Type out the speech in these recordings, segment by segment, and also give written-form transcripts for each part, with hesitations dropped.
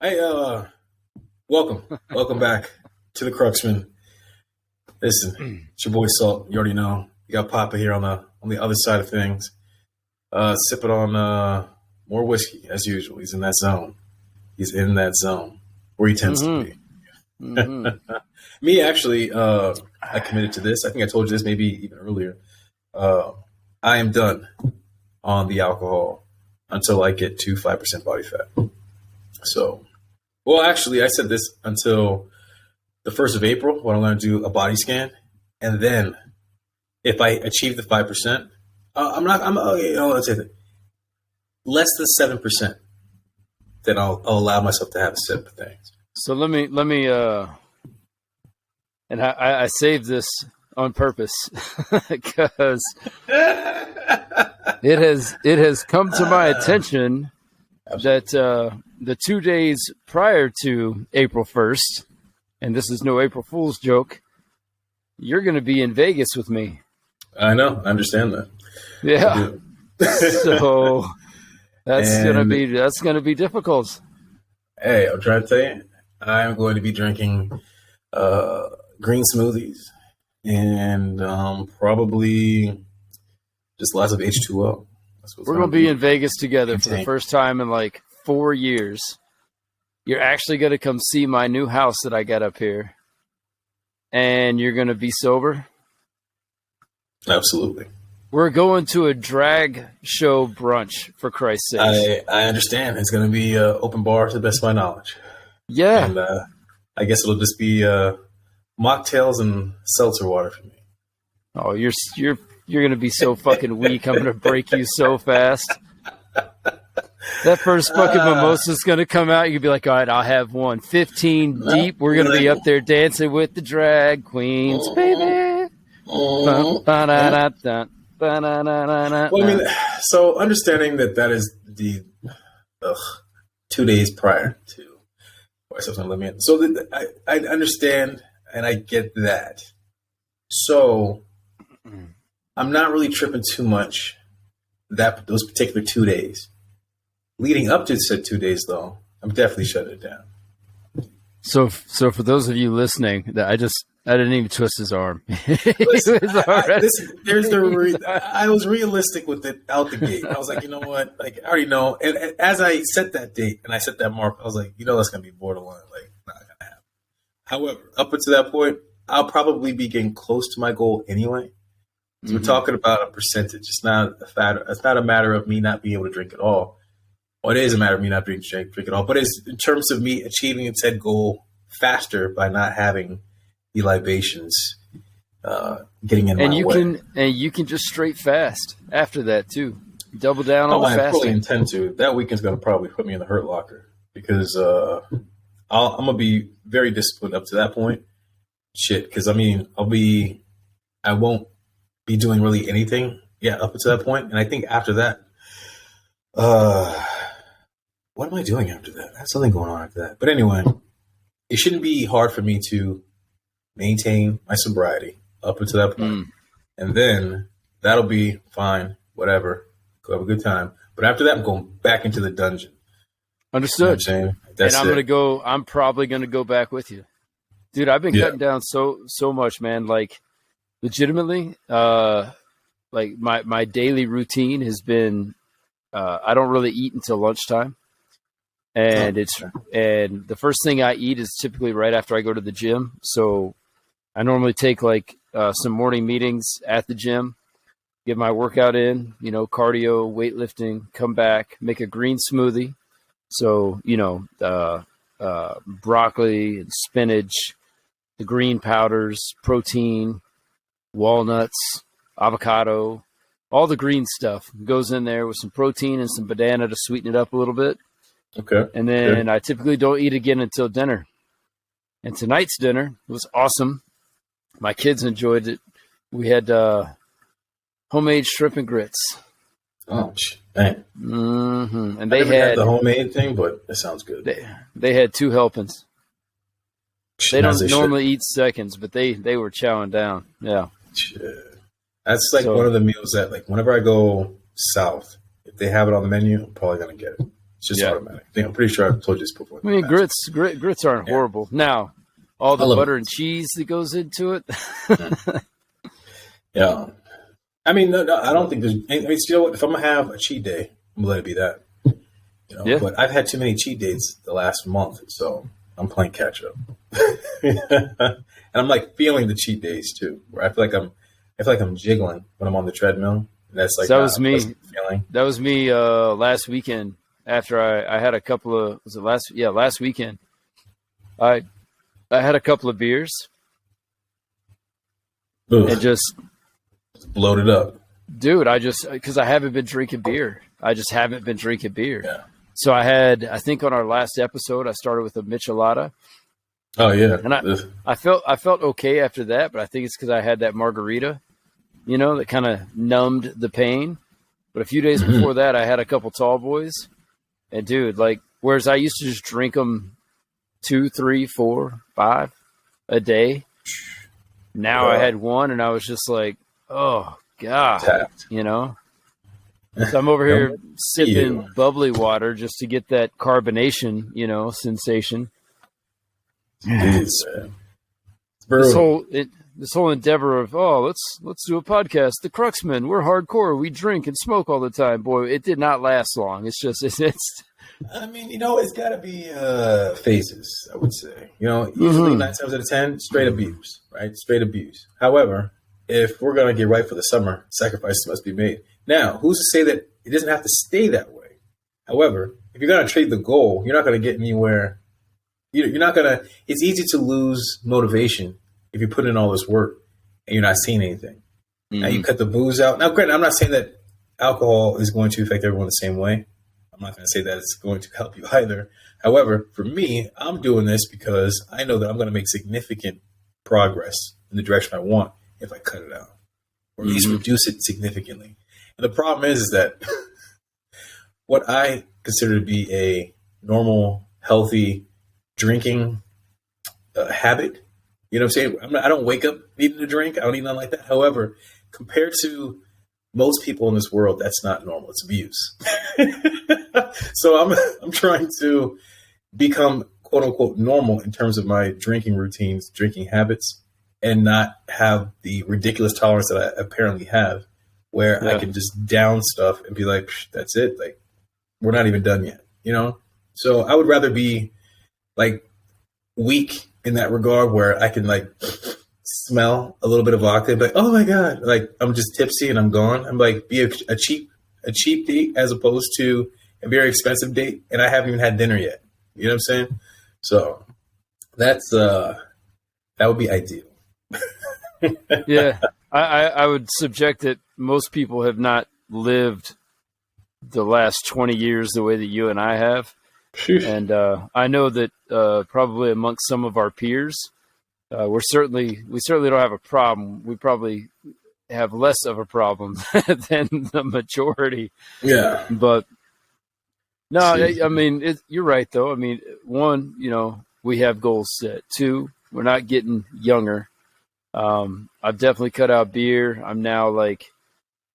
Hey, welcome back to the Cruxman. Listen, it's your boy Salt. You already know. You got Papa here on the other side of things, sipping on more whiskey as usual. He's in that zone. He's in that zone where he tends to be. Me, actually, I committed to this. I think I told you this maybe even earlier. I am done on the alcohol until I get to 5% body fat. So, well, actually, I said this until the 1st of April when I'm going to do a body scan. And then if I achieve the 5%, let's say that less than 7%, then I'll allow myself to have a sip of things. So let me, and I saved this on purpose because it has come to my attention that the 2 days prior to April 1st, and this is no April Fool's joke, you're going to be in Vegas with me. I know. I understand that. Yeah. So that's gonna be difficult. Hey, I'm trying to tell you, I'm going to be drinking green smoothies and probably just lots of H2O. We're going to be in Vegas together for the first time in like 4 years. You're actually going to come see my new house that I got up here, and you're going to be sober. Absolutely. We're going to a drag show brunch, for Christ's sake. I understand. It's going to be open bar to the best of my knowledge. Yeah. And I guess it'll just be mocktails and seltzer water for me. Oh, you're going to be so fucking weak. I'm going to break you so fast. That first fucking mimosa's going to come out. You'll be like, all right, I'll have one. 15 deep. We're going to be up there dancing with the drag queens, baby. Well, I mean, so understanding that is the 2 days prior to myself let me in. So I understand and I get that. So I'm not really tripping too much those particular 2 days. Leading up to said 2 days, though, I'm definitely shutting it down. So for those of you listening, that I didn't even twist his arm. Listen, I was realistic with it out the gate. I was like, you know what? Like, I already know. And as I set that date and I set that mark, I was like, that's going to be borderline. Like, not going to happen. However, up until that point, I'll probably be getting close to my goal anyway. So we're talking about a percentage. It's not a matter of me not being able to drink at all. Well, it is a matter of me not being able to drink at all. But it's in terms of me achieving said goal faster by not having the libations getting in my way. And you can just straight fast after that too. Double down on the fasting. I probably intend to. That weekend's going to probably put me in the hurt locker because I'm going to be very disciplined up to that point. Shit, because I mean, I won't be doing really anything. Yeah, up until that point, and I think after that, what am I doing after that? I have something going on after that. But anyway, it shouldn't be hard for me to maintain my sobriety up until that point. And then that'll be fine, whatever. Go have a good time. But after that, I'm going back into the dungeon. Understood. You know what I'm saying? I'm probably going to go back with you. Dude, I've been cutting down so much, man. Like, legitimately, like my daily routine has been, I don't really eat until lunchtime. And and the first thing I eat is typically right after I go to the gym. So I normally take like some morning meetings at the gym, get my workout in, cardio, weightlifting, come back, make a green smoothie. So, broccoli and spinach, the green powders, protein, walnuts, avocado, all the green stuff goes in there with some protein and some banana to sweeten it up a little bit. Okay. And then I typically don't eat again until dinner. And tonight's dinner was awesome. My kids enjoyed it. We had homemade shrimp and grits. Oh, man. And they had the homemade thing, but it sounds good. They had 2 helpings. They don't normally eat seconds, but they were chowing down. Yeah. That's like one of the meals that, like, whenever I go south, if they have it on the menu, I'm probably going to get it. It's just automatic. I'm pretty sure I've told you this before. I mean, grits aren't horrible. Now, all the butter and cheese that goes into it. Yeah. I mean, no, I don't think there's. I mean, you know what? If I'm gonna have a cheat day, I'm gonna let it be that. Yeah. But I've had too many cheat days the last month, so I'm playing catch up. And I'm like feeling the cheat days too, where I feel like I'm jiggling when I'm on the treadmill. And that's like that was me. Feeling. That was me last weekend. After I had a couple of last weekend. I had a couple of beers. Ugh. And just bloated up. Dude, because I haven't been drinking beer. I just haven't been drinking beer. Yeah. So I think on our last episode, I started with a Michelada. Oh yeah. And I felt okay after that, but I think it's because I had that margarita, that kind of numbed the pain. But a few days before that, I had a couple tall boys. And dude, like, whereas I used to just drink them 2, 3, 4, 5 a day. Now I had one and I was just like, oh God, So I'm over here sipping bubbly water just to get that carbonation, sensation. This whole endeavor of, let's do a podcast. The Cruxmen, we're hardcore. We drink and smoke all the time. Boy, it did not last long. It's just, I mean, it's got to be phases, I would say. Usually 9 times out of 10, straight abuse, right? Straight abuse. However, if we're going to get right for the summer, sacrifices must be made. Now, who's to say that it doesn't have to stay that way? However, if you're going to trade the goal, you're not going to get anywhere. You're not going to – it's easy to lose motivation if you put in all this work and you're not seeing anything. Mm-hmm. Now, you cut the booze out. Now, granted, I'm not saying that alcohol is going to affect everyone the same way. I'm not going to say that it's going to help you either. However, for me, I'm doing this because I know that I'm going to make significant progress in the direction I want if I cut it out, or at least reduce it significantly. And the problem is that what I consider to be a normal, healthy drinking habit, you know what I'm saying? I don't wake up needing to drink. I don't need nothing like that. However, compared to most people in this world, that's not normal. It's abuse. So I'm trying to become quote unquote normal in terms of my drinking routines, drinking habits, and not have the ridiculous tolerance that I apparently have, where I can just down stuff and be like, that's it. Like, we're not even done yet, So I would rather be like weak in that regard, where I can like smell a little bit of vodka, but oh my God, like I'm just tipsy and I'm gone. I'm like, be a cheap date as opposed to a very expensive date, and I haven't even had dinner yet. You know what I'm saying? So that's that would be ideal. Yeah, I would subject that most people have not lived the last 20 years the way that you and I have. And I know that probably amongst some of our peers, we certainly don't have a problem. We probably have less of a problem than the majority. Yeah. But no, I mean, you're right though. I mean, one, we have goals set. Two, we're not getting younger. I've definitely cut out beer. I'm now like,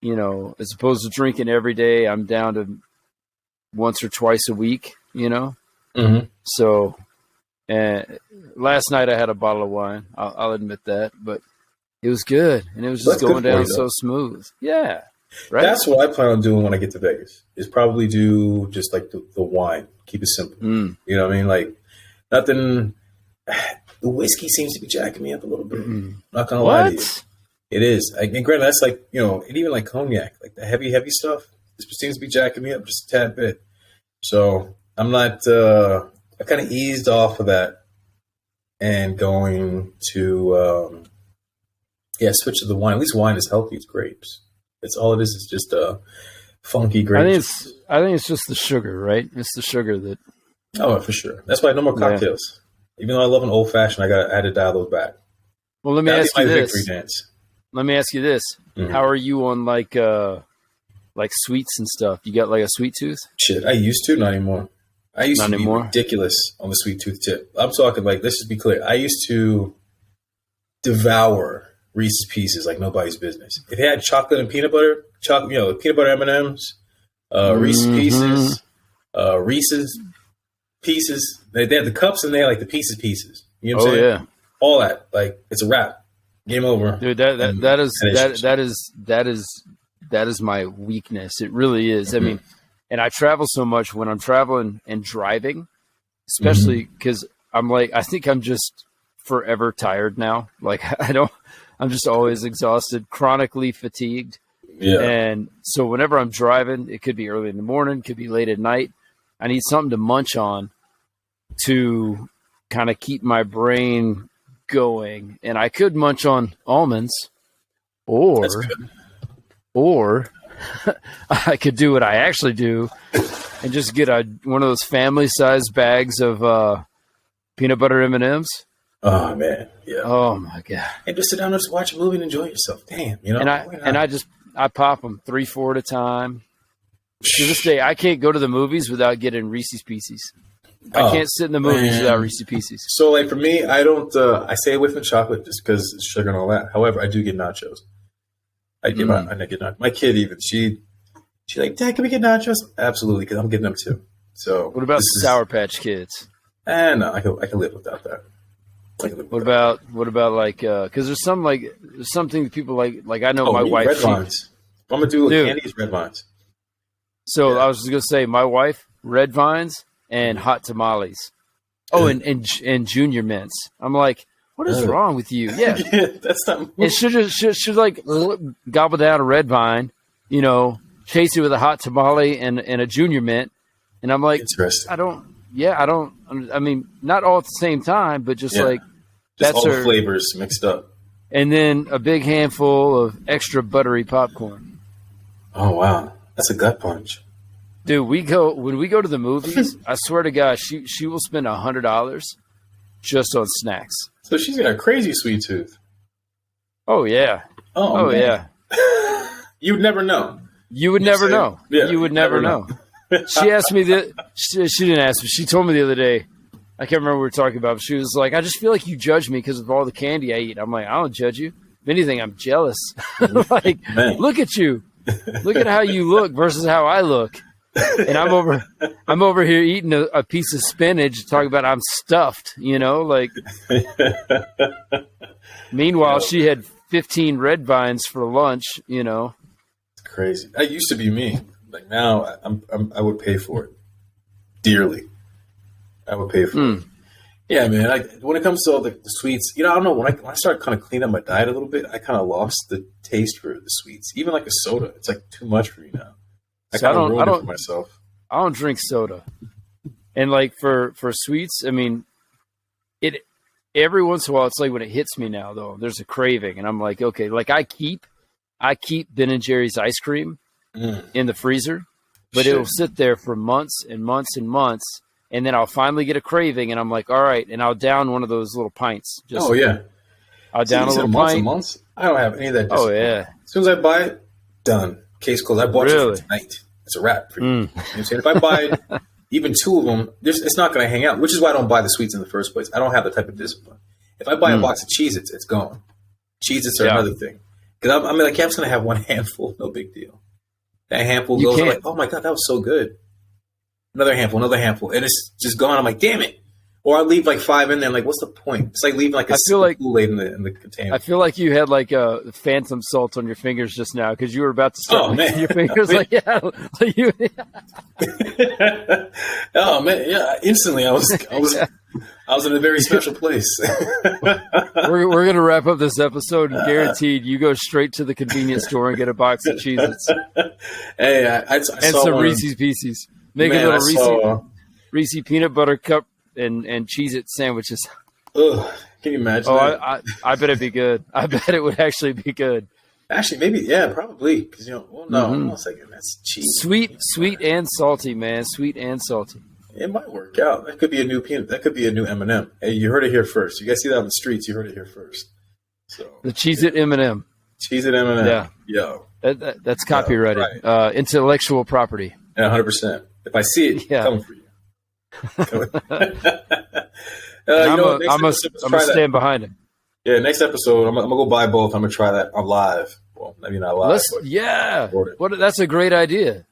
as opposed to drinking every day, I'm down to once or twice a week, So, and last night I had a bottle of wine. I'll admit that, but it was good. And it was just going down so smooth. Yeah. Right. That's what I plan on doing when I get to Vegas, is probably do just like the wine, keep it simple. You know what I mean? Like nothing. The whiskey seems to be jacking me up a little bit. Not gonna lie to you. It is. And granted, that's like, and even like cognac, like the heavy stuff, this seems to be jacking me up just a tad bit. So I'm not, I kind of eased off of that and going to, switch to the wine. At least wine is healthy. It's grapes. It's all it is. It's just funky grapes. I think it's just the sugar, right? It's the sugar that. Oh, for sure. That's why no more cocktails. Yeah. Even though I love an old fashioned, I had to dial those back. Well, let me ask you this. Let me ask you this. How are you on like sweets and stuff? You got like a sweet tooth? Shit, I used to, not anymore. I used to be ridiculous on the sweet tooth tip. I'm talking like, let's just be clear. I used to devour Reese's Pieces like nobody's business. If it had chocolate and peanut butter, peanut butter M&Ms, Reese's Pieces, Reese's Pieces. They have the cups and they have like the pieces. You know what I'm saying? Yeah. All that. Like, it's a wrap. Game over. Dude, that is my weakness. It really is. Mm-hmm. I mean, and I travel so much when I'm traveling and driving, especially because I'm like, I think I'm just forever tired now. Like, I'm just always exhausted, chronically fatigued. Yeah. And so whenever I'm driving, it could be early in the morning, could be late at night. I need something to munch on to kind of keep my brain going. And I could munch on almonds, or I could do what I actually do and just get one of those family-sized bags of peanut butter M&Ms. Oh man, yeah. Oh my god! And just sit down and just watch a movie and enjoy yourself. Damn, you know. And I pop them 3-4 at a time. To this day, I can't go to the movies without getting Reese's Pieces. I can't sit in the movies without Reese's Pieces. So, like, for me, I don't. I stay away from chocolate just because it's sugar and all that. However, I do get nachos. I get nachos. My kid even she like, Dad, can we get nachos? Absolutely, because I'm getting them too. So, what about Sour Patch Kids? No, I can live without that. What about like? Because there's something that people like. I know my wife. Red Vines. I'm gonna do candies, Red Vines. So I was just gonna say, my wife, Red Vines and hot tamales. Oh, and Junior Mints. I'm like, what is wrong with you? Yeah, that's not. And should like gobble down a Red Vine, chase it with a hot tamale and a Junior Mint, and I'm like, interesting. I mean, not all at the same time, but just like just all the flavors mixed up, and then a big handful of extra buttery popcorn. Oh wow, that's a gut punch. Dude, when we go to the movies, I swear to God, she will spend $100 just on snacks. So she's got a crazy sweet tooth. Oh yeah. Oh yeah. You'd never know. You would never know. Yeah, you would never know. She asked me she didn't ask me. She told me the other day. I can't remember what we were talking about. But she was like, "I just feel like you judge me because of all the candy I eat." I'm like, "I don't judge you. If anything, I'm jealous." Like, look at you. Look at how you look versus how I look. And I'm over here eating a piece of spinach, talking about I'm stuffed, like. Meanwhile, she had 15 Red Vines for lunch, It's crazy. That used to be me. Like now, I would pay for it dearly. I would pay for it. Yeah, man. When it comes to all the sweets, I don't know. When I started kind of cleaning up my diet a little bit, I kind of lost the taste for the sweets. Even like a soda, it's like too much for me now. I don't for myself. I don't drink soda, and like for sweets, I mean, it every once in a while. It's like when it hits me now, though. There's a craving, and I'm like, okay, like I keep Ben and Jerry's ice cream in the freezer, but it'll sit there for months and months and months, and then I'll finally get a craving, and I'm like, all right, and I'll down one of those little pints. I'll down a little months pint. And months? I don't have any of that. Oh yeah. As soon as I buy it, done. Case closed. I bought you for tonight. It's a wrap for you. You know what I'm saying? If I buy even 2 of them, it's not going to hang out, which is why I don't buy the sweets in the first place. I don't have the type of discipline. If I buy a box of Cheez-Its, it's gone. Cheez-Its are another thing. Because I'm just going to have one handful. No big deal. That handful goes, I'm like, oh my God, that was so good. Another handful. And it's just gone. I'm like, damn it. Or I leave like 5 in there. I'm like, what's the point? It's like leaving like a Kool-Aid in the container. I feel like you had like a phantom salt on your fingers just now because you were about to start your fingers. Like, yeah. Oh man, yeah. Instantly, I was in a very special place. We're gonna wrap up this episode, and guaranteed you go straight to the convenience store and get a box of Cheez-Its. Hey, I and some Reese's Pieces. Make a little Reese peanut butter cup and Cheez-It sandwiches. Ugh, can you imagine that? I bet it'd be good. I bet it would actually be good. Actually, maybe, yeah, probably. Because, hold on a second. That's cheap. Sweet and salty, man. Sweet and salty. It might work out. That could be a new peanut. That could be a new M&M. Hey, you heard it here first. You guys see that on the streets. You heard it here first. So the Cheez-It M&M. Cheez-It M&M. Yeah. Yo. That's copyrighted. Right. Intellectual property. Yeah, 100%. If I see it, coming for you. I'm going to stand behind him. Yeah, next episode, I'm going to go buy both. I'm going to try that on live. Well, maybe not live. That's a great idea.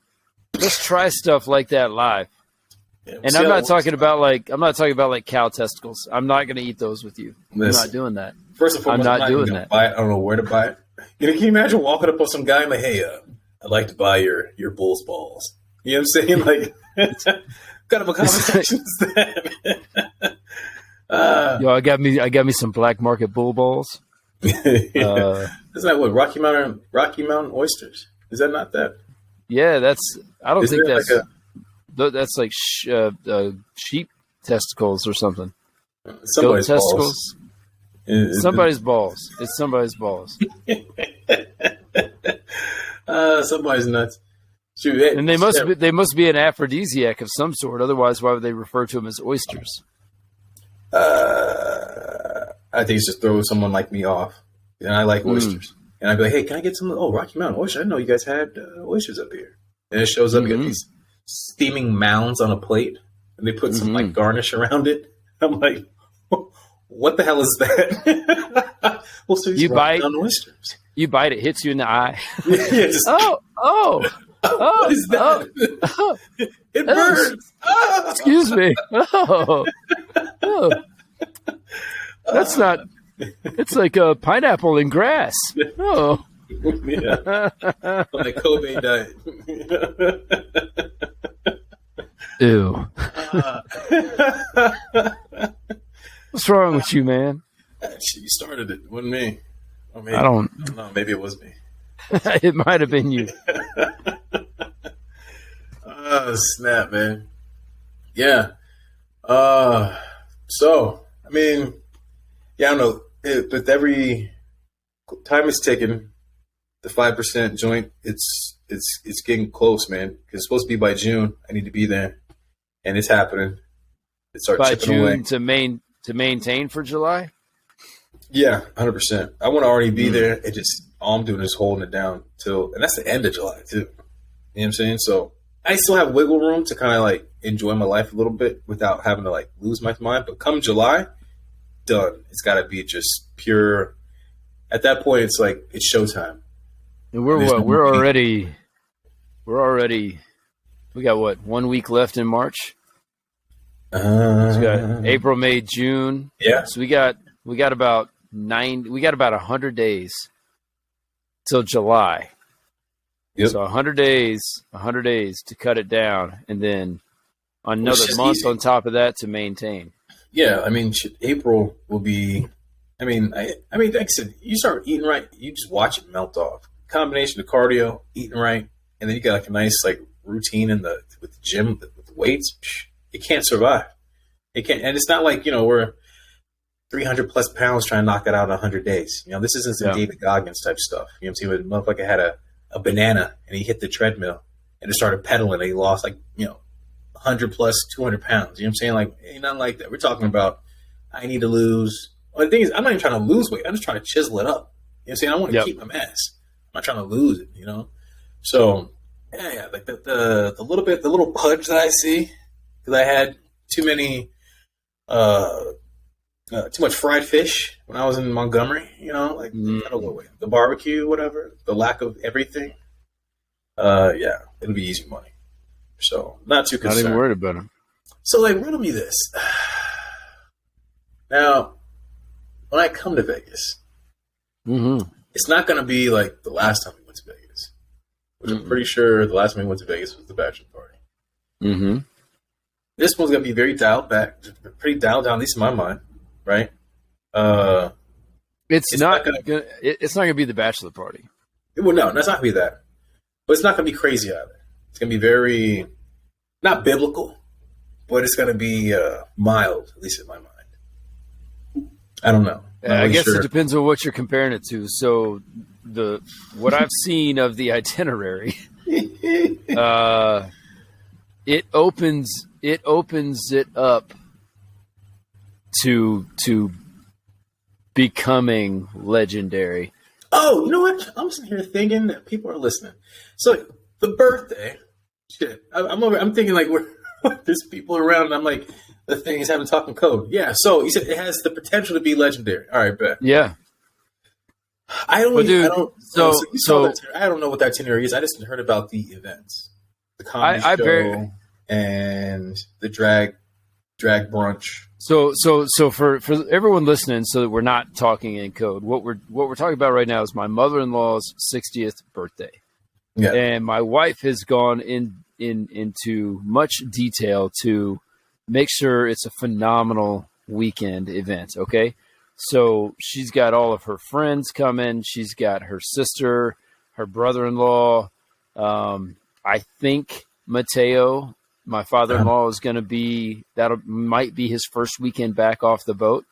Let's try stuff like that live. Yeah, And I'm not talking about like cow testicles. I'm not going to eat those with you. I'm not doing that. First and foremost, I'm not doing that. Buy it. I don't know where to buy it. Can you imagine walking up on some guy and like, hey, I'd like to buy your bull's balls. You know what I'm saying? Like, what kind of a conversation is that? Yo, I got me some black market bull balls. Isn't that what Rocky Mountain oysters? Is that not that? Yeah, I don't think that's like that's like sheep testicles or something. Somebody's Goat testicles. Somebody's balls. It's somebody's balls. Somebody's nuts. Shoot, And they must be an aphrodisiac of some sort. Otherwise, why would they refer to them as oysters? I think it's just throw someone like me off. And I like oysters. And I'd be like, hey, can I get some? Oh, Rocky Mountain oysters. I didn't know you guys had oysters up here. And it shows up, you got these steaming mounds on a plate, and they put some like garnish around it. I'm like, what the hell is that? Well, so you bite on oysters. You bite it, hits you in the eye. Yeah, just, what is that? It burns. Excuse me. That's not. It's like a pineapple in grass. Oh, yeah, on the Kobe diet. Ew. What's wrong with you, man? You started it, wasn't me. Or maybe, I don't know. Maybe it was me. It might have been you. Oh, snap, man. Yeah. So, I mean, yeah, I don't know. With every time it's ticking, the 5% joint, it's getting close, man. Because it's supposed to be by June. I need to be there, and it's happening. It starts By chipping June away. to maintain for July. Yeah, 100%. I want to already be there. It just all I'm doing is holding it down and that's the end of July too. You know what I'm saying? So I still have wiggle room to kind of like enjoy my life a little bit without having to like lose my mind. But come July, done. It's got to be just pure. At that point, it's like it's showtime. And we got what, 1 week left in March. So we got April, May, June. Yeah. So we got about 100 days till July. Yep. So 100 days to cut it down, and then another month on top of that to maintain. Yeah, I mean, April will be. I mean, like I said, you start eating right, you just watch it melt off. Combination of cardio, eating right, and then you got like a nice like routine with the gym with the weights. It can't survive. It can't, and it's not like we're 300 plus pounds trying to knock it out in 100 days. This isn't some David Goggins type stuff. You know what I'm saying? The motherfucker had a banana and he hit the treadmill and it started pedaling and he lost 100 plus 200 pounds. You know what I'm saying? Like, ain't nothing like that. We're talking about I need to lose. Well, the thing is, I'm not even trying to lose weight. I'm just trying to chisel it up. You know what I'm saying? I want to keep my mass. I'm not trying to lose it, So, yeah, like the little pudge that I see, because I had too much fried fish when I was in Montgomery, I don't know, the barbecue, whatever, the lack of everything. Yeah, it'll be easy money. So not too concerned. Not even worried about them. So like, riddle me this. Now, when I come to Vegas, it's not going to be like the last time we went to Vegas, which I'm pretty sure the last time we went to Vegas was the bachelor party. Mm-hmm. This one's going to be very dialed back, pretty dialed down, at least in my mind. Right. It's not going to be the bachelor party. Well, no, that's not going to be that. But it's not going to be crazy either. It's going to be very, not biblical, but it's going to be mild, at least in my mind. I don't know. I guess it depends on what you're comparing it to. So what I've seen of the itinerary, it opens it up to becoming legendary. Oh, you know what? I'm sitting here thinking that people are listening. So the birthday, shit. I'm thinking like there's people around, and I'm like, the thing is having talking code. Yeah. So you said it has the potential to be legendary. All right, bet. Yeah. I don't know what that itinerary is. I just heard about the events, the comedy show, and the drag brunch. So for everyone listening, so that we're not talking in code, what we're talking about right now is my mother-in-law's 60th birthday. Yeah. And my wife has gone into much detail to make sure it's a phenomenal weekend event. Okay. So she's got all of her friends coming. She's got her sister, her brother-in-law. I think Mateo, my father-in-law, is going to be, might be his first weekend back off the boat.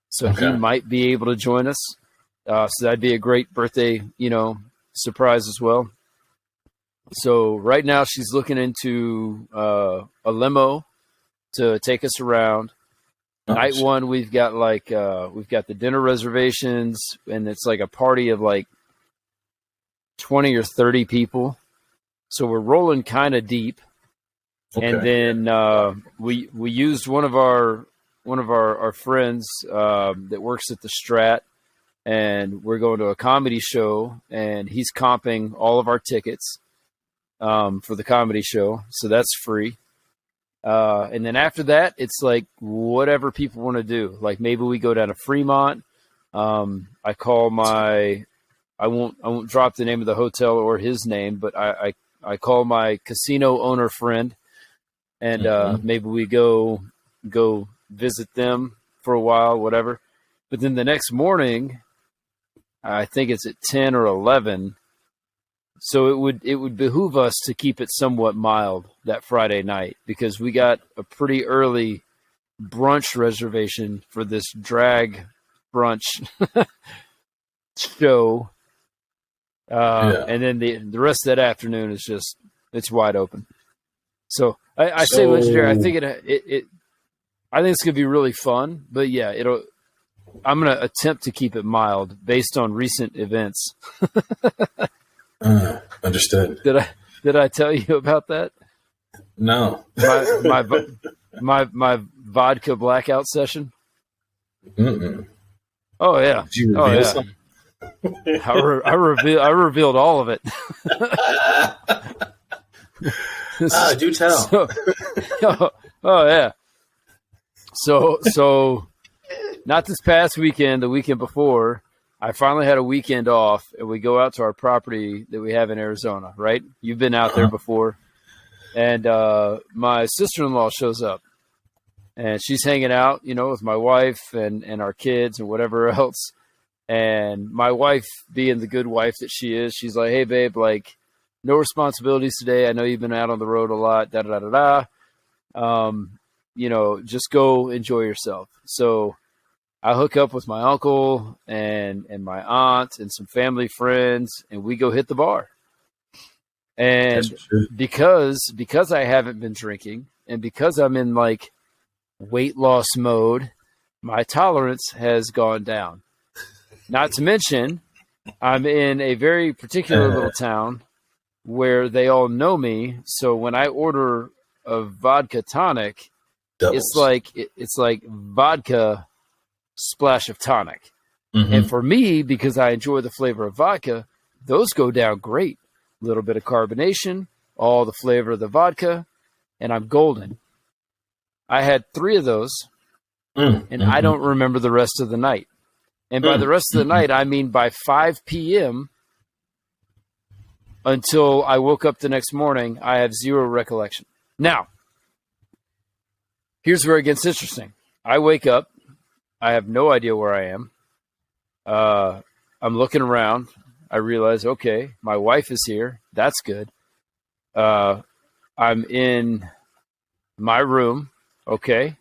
So he might be able to join us. So that'd be a great birthday, surprise as well. So right now she's looking into a limo to take us around. Night one, we've got the dinner reservations, and it's like a party of like 20 or 30 people. So we're rolling kind of deep. Okay. And then we used one of our friends that works at the Strat, and we're going to a comedy show, and he's comping all of our tickets for the comedy show, so that's free. And then after that, it's like whatever people want to do. Like maybe we go down to Fremont. I won't drop the name of the hotel or his name, but I call my casino owner friend, and maybe we go visit them for a while, whatever. But then the next morning, I think it's at 10 or 11. So it would behoove us to keep it somewhat mild that Friday night, because we got a pretty early brunch reservation for this drag brunch show. And then the rest of that afternoon is just, it's wide open. So I say legendary. I think I think it's gonna be really fun. But yeah, I'm gonna attempt to keep it mild based on recent events. Understood. Did I tell you about that? No. my vodka blackout session. Mm-mm. Oh yeah. Did you reveal something? I revealed all of it. Do tell. Oh yeah. So not this past weekend, the weekend before, I finally had a weekend off, and we go out to our property that we have in Arizona, right? You've been out there before. And my sister-in-law shows up, and she's hanging out, with my wife and our kids and whatever else. And my wife, being the good wife that she is, she's like, hey, babe, like, no responsibilities today. I know you've been out on the road a lot, just go enjoy yourself. So I hook up with my uncle and my aunt and some family friends, and we go hit the bar. And because I haven't been drinking, and because I'm in like weight loss mode, my tolerance has gone down. Not to mention, I'm in a very particular little town where they all know me. So when I order a vodka tonic, it's like vodka splash of tonic. And for me, because I enjoy the flavor of vodka, those go down great. A little bit of carbonation, all the flavor of the vodka, and I'm golden. I had 3 of those, and I don't remember the rest of the night. And by the rest of the night, I mean by 5 p.m. until I woke up the next morning, I have zero recollection. Now, here's where it gets interesting. I wake up. I have no idea where I am. I'm looking around. I realize, okay, my wife is here. That's good. I'm in my room. Okay.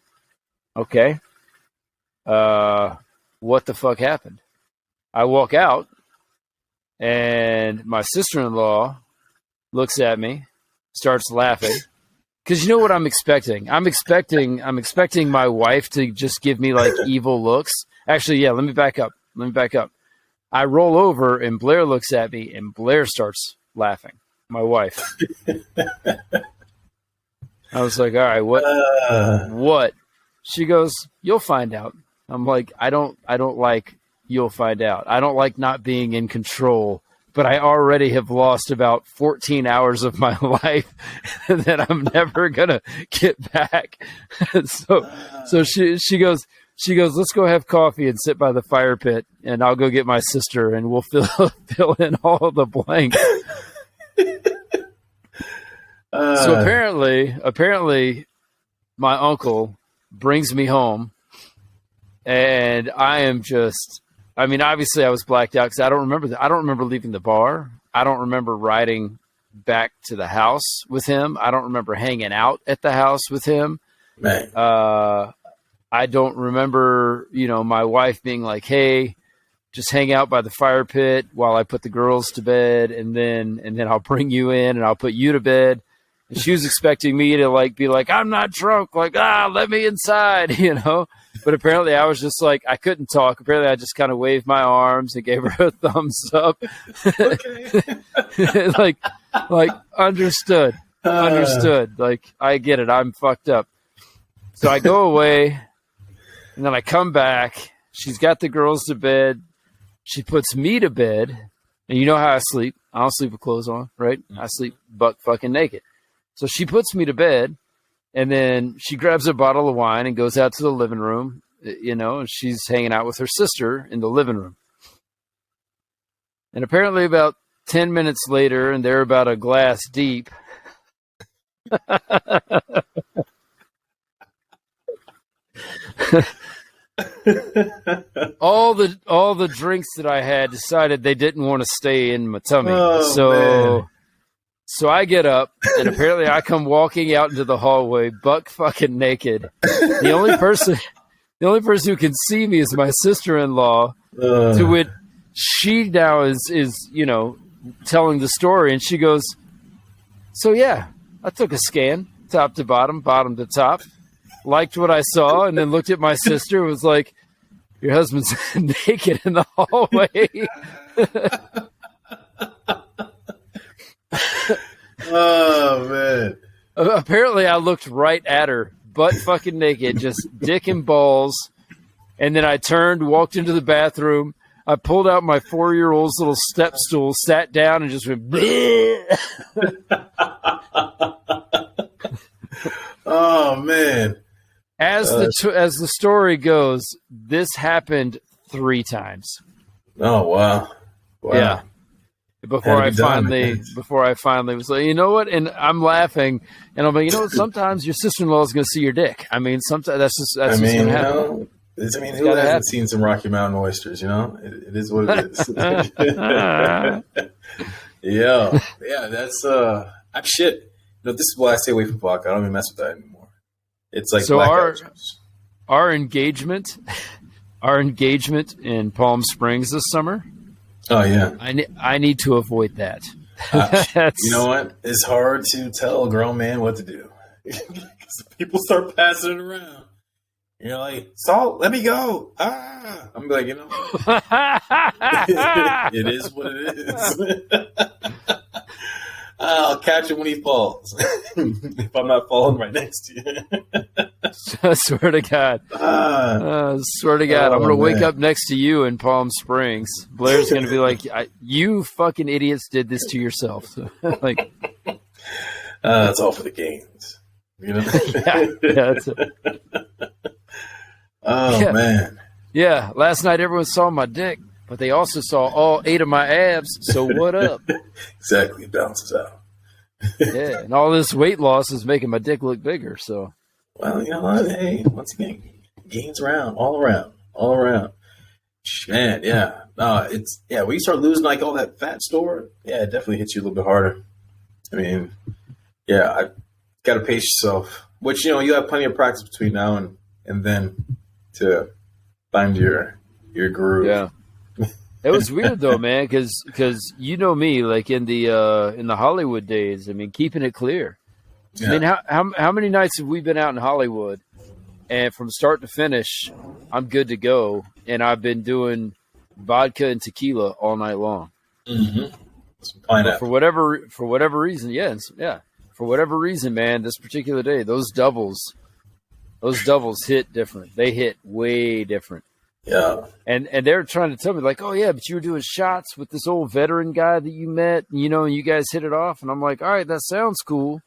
What the fuck happened? I walk out, and my sister-in-law looks at me, starts laughing. Because you know what I'm expecting? I'm expecting my wife to just give me like evil looks. Actually, yeah, let me back up. I roll over, and Blair looks at me, and Blair starts laughing. My wife. I was like, all right, what? She goes, you'll find out. I'm like, I don't like you'll find out. I don't like not being in control but I already have lost about 14 hours of my life that I'm never gonna get back. so she goes, let's go have coffee and sit by the fire pit, and I'll go get my sister, and we'll fill in all the blanks. So apparently, my uncle brings me home, and I am just. I mean, obviously, I was blacked out because I don't remember. I don't remember leaving the bar. I don't remember riding back to the house with him. I don't remember hanging out at the house with him. Man. I don't remember, my wife being like, "Hey, just hang out by the fire pit while I put the girls to bed, and then I'll bring you in and I'll put you to bed." And she was expecting me to be like, "I'm not drunk," let me inside, But apparently I was just like, I couldn't talk. Apparently I just kind of waved my arms and gave her a thumbs up. Understood. I get it. I'm fucked up. So I go away, and then I come back. She's got the girls to bed. She puts me to bed. And you know how I sleep. I don't sleep with clothes on, right? I sleep buck fucking naked. So she puts me to bed. And then she grabs a bottle of wine and goes out to the living room, and she's hanging out with her sister in the living room. And apparently about 10 minutes later, and they're about a glass deep, all the drinks that I had decided they didn't want to stay in my tummy. So I get up, and apparently I come walking out into the hallway, buck fucking naked. The only person who can see me is my sister-in-law, to which she now is telling the story, and she goes, "So yeah, I took a scan, top to bottom, bottom to top, liked what I saw, and then looked at my sister and was like, your husband's naked in the hallway." Oh man! Apparently, I looked right at her, butt fucking naked, just dick and balls. And then I turned, walked into the bathroom. I pulled out my 4-year-old's little step stool, sat down, and just went. Oh man! As the story goes, this happened 3 times. Oh wow! Yeah. Before I finally was like, you know what? And I'm laughing, and I'm like, sometimes your sister-in-law is going to see your dick. I mean, sometimes that's just going to happen. Who hasn't seen some Rocky Mountain oysters? It is what it is. Yeah. That's I'm shit. This is why I stay away from vodka. I don't even mess with that anymore. It's like so our engagement in Palm Springs this summer. Oh yeah, I need to avoid that. You know what? It's hard to tell a grown man what to do because people start passing it around. You're like, "Salt, let me go!" I'm like, it is what it is. I'll catch him when he falls if I'm not falling right next to you. I swear to God. I'm going to wake up next to you in Palm Springs. Blair's going to be like, "You fucking idiots did this to yourself." It's all for the gains. Yeah, that's it. Man. Yeah, last night everyone saw my dick, but they also saw all 8 of my abs, so what up? Exactly, it balances out. Yeah, and all this weight loss is making my dick look bigger, so. Well, you know what? Hey, once again, gains all around. Man, yeah. When you start losing all that fat store, it definitely hits you a little bit harder. I mean, I got to pace yourself, which, you have plenty of practice between now and then to find your groove. Yeah. It was weird though, man, because you know me, like in the Hollywood days. I mean, keeping it clear. Yeah. I mean, how many nights have we been out in Hollywood, and from start to finish, I'm good to go, and I've been doing vodka and tequila all night long. Mm-hmm. For whatever reason, man, this particular day, those doubles hit different. They hit way different. Yeah. And they're trying to tell me like, oh yeah, but you were doing shots with this old veteran guy that you met, and you guys hit it off. And I'm like, all right, that sounds cool.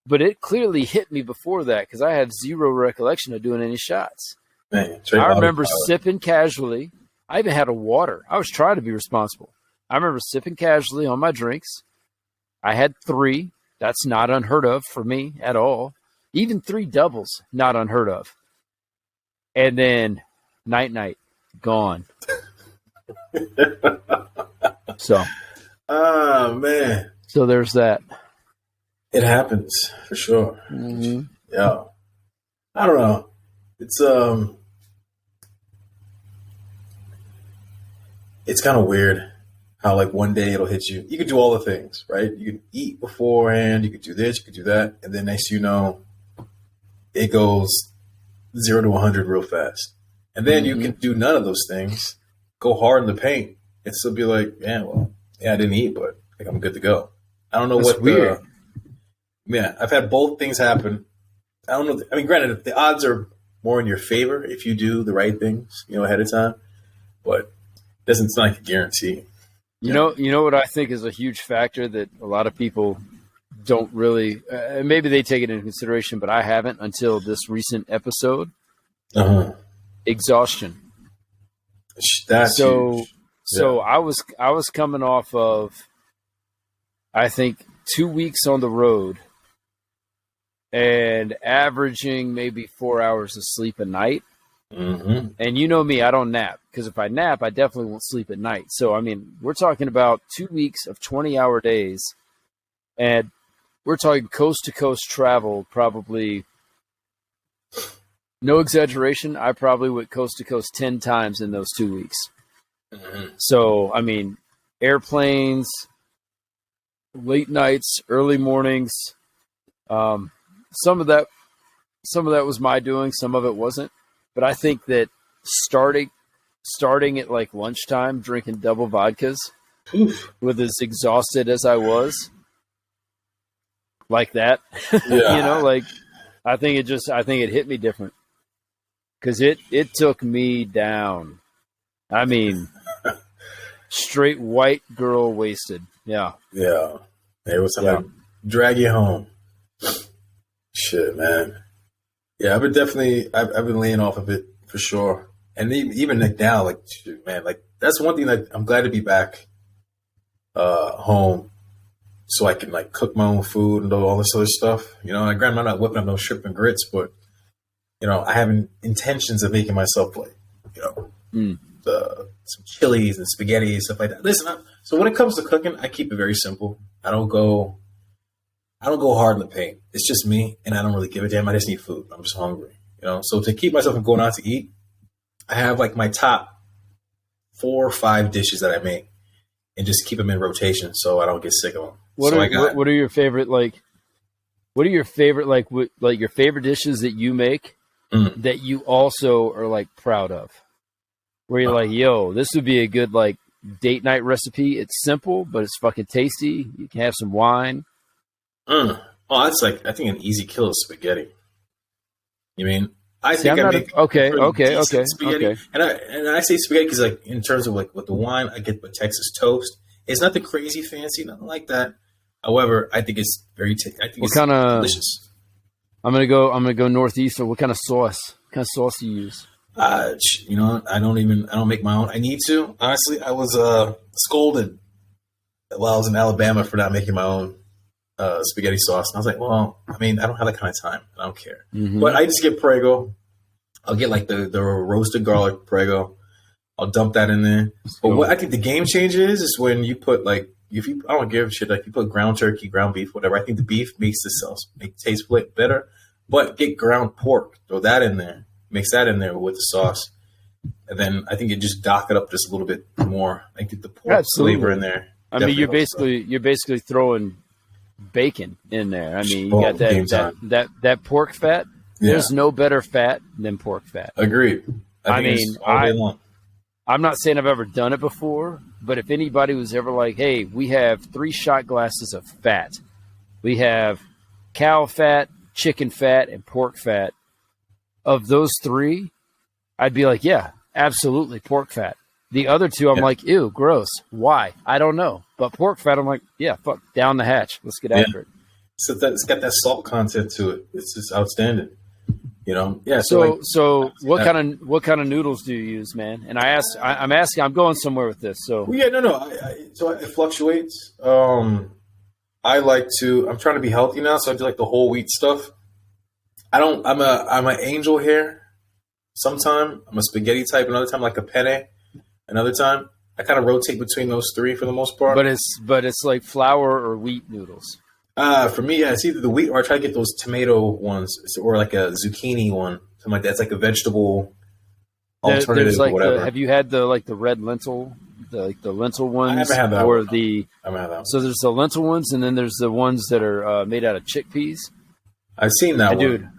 But it clearly hit me before that because I have zero recollection of doing any shots. Man, I remember sipping casually. I even had a water. I was trying to be responsible. I remember sipping casually on my drinks. I had 3. That's not unheard of for me at all. Even 3 doubles, not unheard of. And then night, gone. So. Oh, man. So there's that. It happens for sure. Mm-hmm. Yeah. I don't know. It's kind of weird how like one day it'll hit you. You could do all the things, right? You could eat beforehand. You could do this. You could do that. And then next you know, it goes 0 to 100 real fast. And then you can do none of those things, go hard in the paint, and still be like, I didn't eat, but like, I'm good to go. I don't know. That's weird. I've had both things happen. I don't know. I mean, granted, the odds are more in your favor if you do the right things, ahead of time, but it's not like a guarantee. You know what I think is a huge factor that a lot of people don't really, maybe they take it into consideration, but I haven't until this recent episode. Exhaustion. That's huge. So I was coming off of, I think, 2 weeks on the road and averaging maybe 4 hours of sleep a night. Mm-hmm. And you know me, I don't nap, because if I nap, I definitely won't sleep at night. So, I mean, we're talking about 2 weeks of 20-hour days, and we're talking coast-to-coast travel, probably, no exaggeration, I probably went coast-to-coast 10 times in those 2 weeks. Mm-hmm. So, I mean, airplanes, late nights, early mornings, some of that was my doing, some of it wasn't. But I think that starting at like lunchtime, drinking double vodkas, with as exhausted as I was, like that, I think it hit me different because it took me down. I mean, straight white girl wasted. Yeah. Yeah. It was something to drag you home. Shit, man. Yeah, I've been laying off of it for sure. And even like now, like, man, like that's one thing that I'm glad to be back home so I can like cook my own food and do all this other stuff. Like, granted, I'm not whipping up no shrimp and grits, but I have intentions of making myself like, some chilies and spaghetti and stuff like that. Listen, so when it comes to cooking, I keep it very simple. I don't go hard in the paint. It's just me, and I don't really give a damn. I just need food. I'm just hungry, So to keep myself from going out to eat, I have like my top 4 or 5 dishes that I make, and just keep them in rotation so I don't get sick of them. What are your favorite your favorite dishes that you make that you also are like proud of? Where you're like, yo, this would be a good like date night recipe. It's simple, but it's fucking tasty. You can have some wine. Oh, that's like, I think an easy kill is spaghetti. You mean? Okay. Spaghetti. And I say spaghetti because like in terms of like with the wine, I get the Texas toast. It's nothing crazy fancy, nothing like that. However, I think it's very delicious. I'm gonna go northeast. Or what kind of sauce? What kind of sauce do you use? I don't make my own. I need to. Honestly, I was scolded while I was in Alabama for not making my own spaghetti sauce. And I was like, well, I mean, I don't have that kind of time. I don't care. Mm-hmm. But I just get Prego. I'll get like the roasted garlic Prego. I'll dump that in there. But what I think the game changer is when you put like, I don't give a shit, like you put ground turkey, ground beef, whatever. I think the beef makes the sauce taste better. But get ground pork, throw that in there, mix that in there with the sauce. And then I think you just dock it up just a little bit more. I get the pork flavor in there. I mean, you're basically throwing bacon in there. I mean, you got that pork fat. Yeah. There's no better fat than pork fat. Agreed. I mean, I'm not saying I've ever done it before, but if anybody was ever like, hey, we have 3 shot glasses of fat. We have cow fat, chicken fat, and pork fat. Of those 3, I'd be like, yeah, Absolutely, pork fat. The other two, I'm like, ew, gross. Why? I don't know. But pork fat, I'm like, yeah, fuck, down the hatch. Let's get after it. So it's got that salt content to it. It's just outstanding. Yeah. So what kind of noodles do you use, man? And I'm asking, I'm going somewhere with this. So well, yeah, no. So it fluctuates. I'm trying to be healthy now, so I do like the whole wheat stuff. I'm an angel here. Sometime I'm a spaghetti type. Another time like a penne. Another time I kind of rotate between those three for the most part. But it's like flour or wheat noodles. For me, yeah, it's either the wheat or I try to get those tomato ones or like a zucchini one, something like that. It's like a vegetable alternative There's like or whatever. have you had the red lentil, the lentil ones? I haven't had that or one. the I haven't had that one. So there's the lentil ones, and then there's the ones that are made out of chickpeas. I've seen that one. Dude,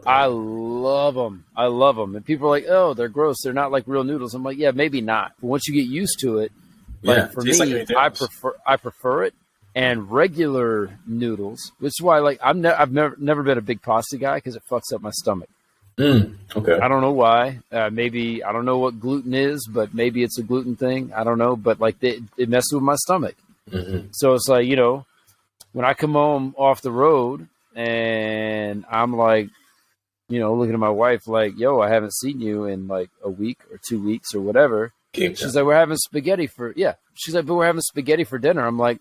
I love them. I love them. And people are like, oh, they're gross. They're not like real noodles. I'm like, yeah, maybe not. But once you get used to it, for me, I prefer it. And regular noodles, which is why I've never been a big pasta guy because it fucks up my stomach. Okay. I don't know why. Maybe I don't know what gluten is, but maybe it's a gluten thing. I don't know. But it messes with my stomach. Mm-hmm. So it's like, when I come home off the road and I'm like, looking at my wife like, yo, I haven't seen you in like a week or 2 weeks or whatever. She's like, we're having spaghetti She's like, but we're having spaghetti for dinner. I'm like,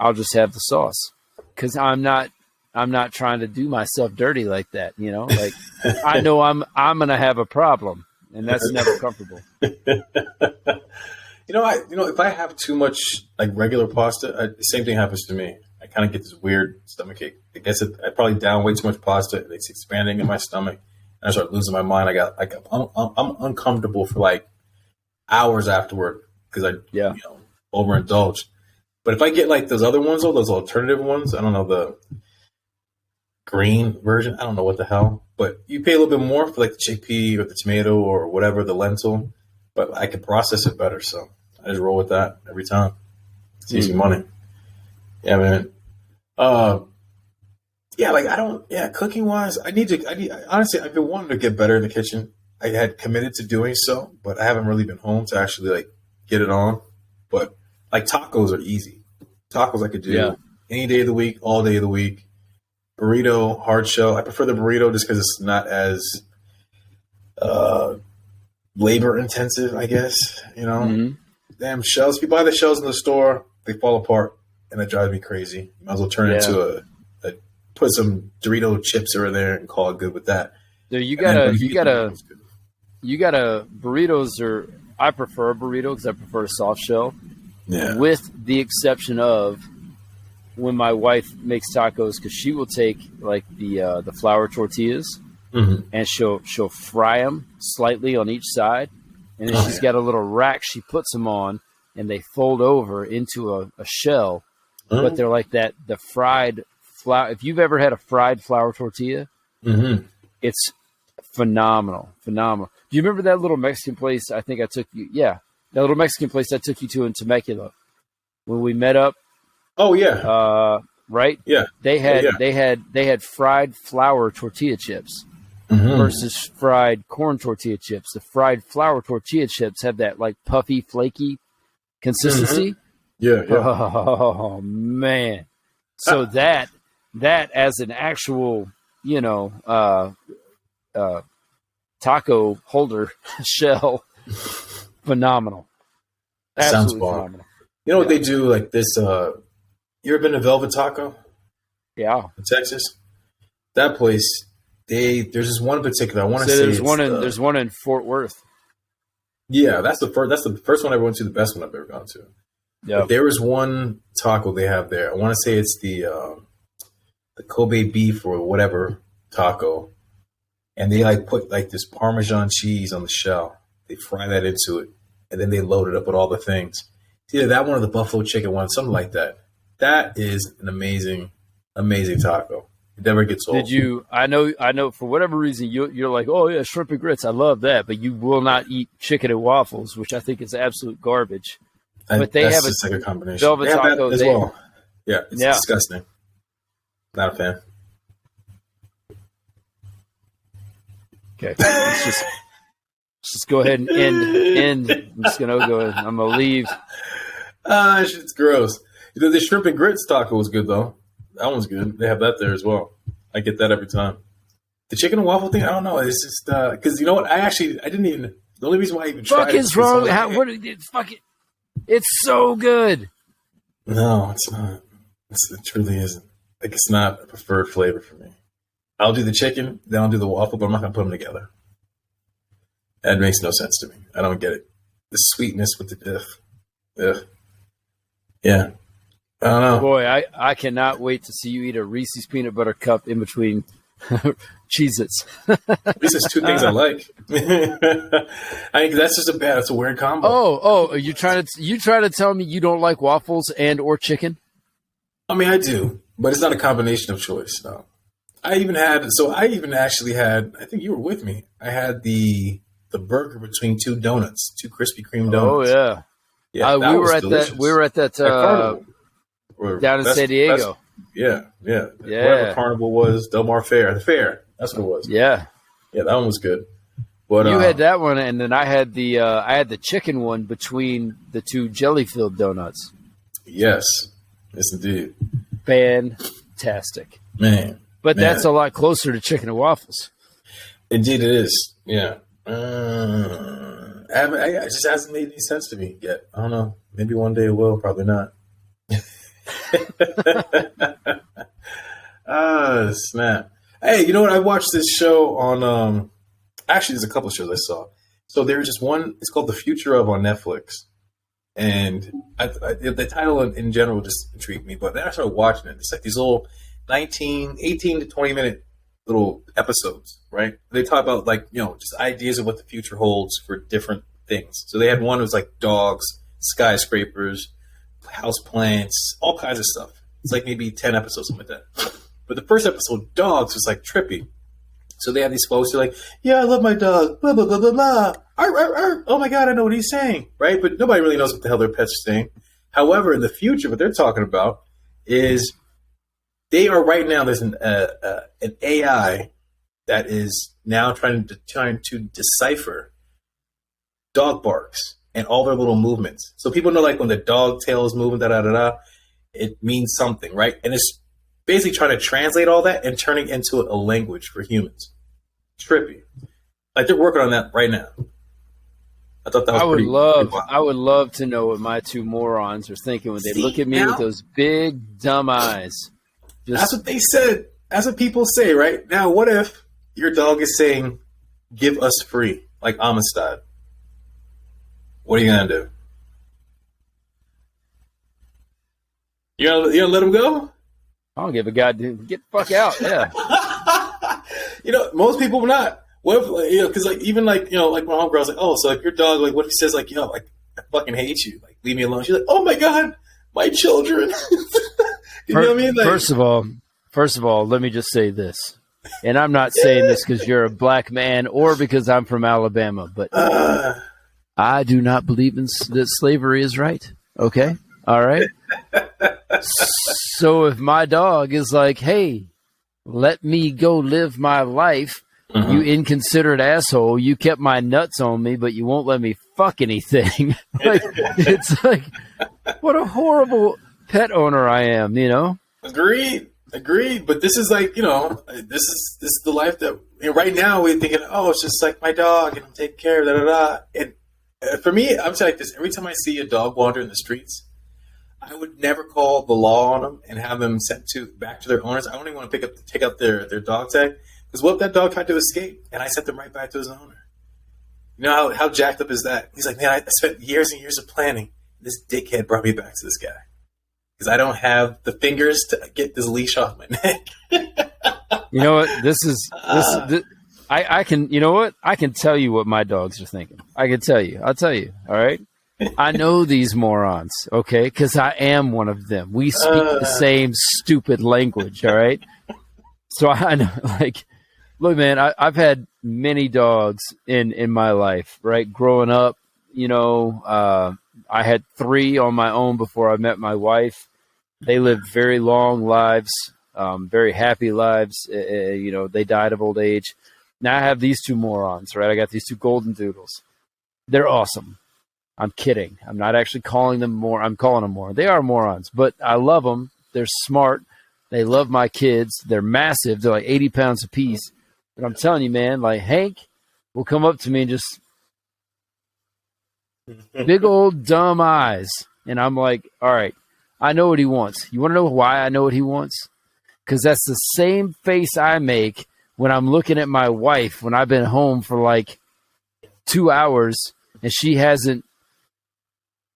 I'll just have the sauce because I'm not trying to do myself dirty like that. Like I know I'm going to have a problem and that's never comfortable. If I have too much like regular pasta, the same thing happens to me. I kind of get this weird stomachache. I guess I probably down way too much pasta. It's expanding in my stomach, and I start losing my mind. I got like I'm uncomfortable for like hours afterward because I overindulge. But if I get like those other ones, those alternative ones, I don't know, the green version, I don't know what the hell, but you pay a little bit more for like the chickpea or the tomato or whatever, the lentil, but I can process it better. So I just roll with that every time. It's easy money. Yeah, man. Cooking wise, honestly, I've been wanting to get better in the kitchen. I had committed to doing so, but I haven't really been home to actually like get it on. But like tacos are easy. Tacos I could do any day of the week, all day of the week. Burrito, hard shell. I prefer the burrito just because it's not as labor intensive, I guess. Damn shells. If you buy the shells in the store, they fall apart, and that drives me crazy. You might as well turn it into put some Dorito chips over there and call it good with that. Dude, you got burritos are. I prefer a burrito because I prefer a soft shell. Yeah. With the exception of when my wife makes tacos, because she will take like the flour tortillas and she'll fry them slightly on each side, and then she's got a little rack she puts them on, and they fold over into a shell. But they're like the fried flour. If you've ever had a fried flour tortilla, it's phenomenal. Do you remember that little Mexican place I think I took you? Yeah. That little Mexican place I took you to in Temecula when we met up. Oh yeah. Right? Yeah. They had fried flour tortilla chips versus fried corn tortilla chips. The fried flour tortilla chips have that like puffy, flaky consistency. Yeah. Oh man. So that as an actual, taco holder shell, phenomenal. Absolutely sounds phenomenal. You know what they do like this? You ever been to Velvet Taco? Yeah, in Texas. That place, there's this one in particular. I want to say there's one in Fort Worth. Yeah, that's the first. That's the first one I went to. The best one I've ever gone to. Yeah, but there was one taco they have there. I want to say it's the Kobe beef or whatever taco, and they like put like this Parmesan cheese on the shell. They fry that into it, and then they load it up with all the things. It's either that one or the buffalo chicken one, something like that. That is an amazing, amazing taco. It never gets old. Did you? I know. For whatever reason, you're like, oh yeah, shrimp and grits. I love that, but you will not eat chicken and waffles, which I think is absolute garbage. But they have a like combination. Velvet taco as well. Yeah, it's disgusting. Not a fan. Okay, it's Just go ahead and end. I'm just gonna go ahead. I'm gonna leave. Shit's gross. The shrimp and grits taco was good though. That one's good. They have that there as well. I get that every time. The chicken and waffle thing, I don't know. It's just because you know what? I didn't even. The only reason why I even tried fuck is wrong? Fuck it. It's so good. No, it's not. It truly isn't. Like it's not a preferred flavor for me. I'll do the chicken, then I'll do the waffle, but I'm not gonna put them together. That makes no sense to me. I don't get it. The sweetness with the ugh. Yeah. I don't know. Boy, I cannot wait to see you eat a Reese's peanut butter cup in between Cheez-Its. At least there's two things I like. I think that's just that's a weird combo. Oh, you trying to tell me you don't like waffles and or chicken? I mean, I do, but it's not a combination of choice. No. I even actually had, I think you were with me. I had the burger between two donuts, two Krispy Kreme donuts. Oh yeah. Yeah, we were at that down in San Diego. Yeah. Whatever Carnival was, Del Mar Fair. The fair. That's what it was. Yeah. Yeah, that one was good. But you had that one, and then I had the chicken one between the two jelly-filled donuts. Yes, indeed. Fantastic, man. But that's a lot closer to chicken and waffles. Indeed, it is. Yeah. It just hasn't made any sense to me yet. I don't know. Maybe one day it will. Probably not. Snap. Hey, you know what? I watched this show on. Actually, there's a couple of shows I saw. So there's just one. It's called The Future of on Netflix, and the title in general just intrigued me. But then I started watching it. It's like these little 18 to 20 minute little episodes, right? They talk about just ideas of what the future holds for different things. So they had one that was like dogs, skyscrapers, house plants, all kinds of stuff. It's like maybe 10 episodes, something like that. But the first episode, dogs, was like trippy. So they have these folks who are like, yeah, I love my dog, blah, blah, blah, blah, blah. Arr, arr, arr. Oh my God, I know what he's saying, right? But nobody really knows what the hell their pets are saying. However, in the future, what they're talking about is they are right now, there's an AI that is now trying to decipher dog barks and all their little movements. So people know, like, when the dog tail is moving, it means something, right? And it's basically trying to translate all that and turning into a language for humans. Trippy. Like, they're working on that right now. I thought that was I would love to know what my two morons are thinking when they look at me with those big, dumb eyes. That's what they said. That's what people say, right? Now, what if your dog is saying, give us free, like Amistad? What are you going to do? You gonna let him go? I don't give a goddamn. Get the fuck out. Yeah. Most people will not. What if, because even like my homegirl's like, oh, so if your dog, like, what if he says, like, like, I fucking hate you, like, leave me alone. She's like, oh my God, my children. You know what I mean? Like, first of all, let me just say this, and I'm not saying this because you're a black man or because I'm from Alabama, but I do not believe that slavery is right. Okay, all right. So if my dog is like, hey, let me go live my life, you inconsiderate asshole, you kept my nuts on me, but you won't let me fuck anything. Like, it's like, what a horrible pet owner I am, Agreed. But this is like, this is the life that right now we're thinking, oh, it's just like my dog and I'm taking care of And for me, I'm saying like this, every time I see a dog wander in the streets, I would never call the law on them and have them sent back to their owners. I only want to take out their dog tag, because what if that dog tried to escape and I sent them right back to his owner? You know how jacked up is that? He's like, man, I spent years and years of planning. This dickhead brought me back to this guy because I don't have the fingers to get this leash off my neck. You know what? This I can. You know what? I can tell you what my dogs are thinking. I can tell you. I'll tell you. All right. I know these morons, okay? Because I am one of them. We speak the same stupid language, all right? So I know, like, look, man, I've had many dogs in my life, right? Growing up, I had 3 on my own before I met my wife. They lived very long lives, very happy lives. They died of old age. Now I have these two morons, right? I got these two golden doodles. They're awesome. I'm kidding. I'm not actually calling them more. I'm calling them more. They are morons, but I love them. They're smart. They love my kids. They're massive. They're like 80 pounds apiece. But I'm telling you, man, like Hank will come up to me and just big old dumb eyes. And I'm like, all right, I know what he wants. You want to know why I know what he wants? Because that's the same face I make when I'm looking at my wife when I've been home for like 2 hours and she hasn't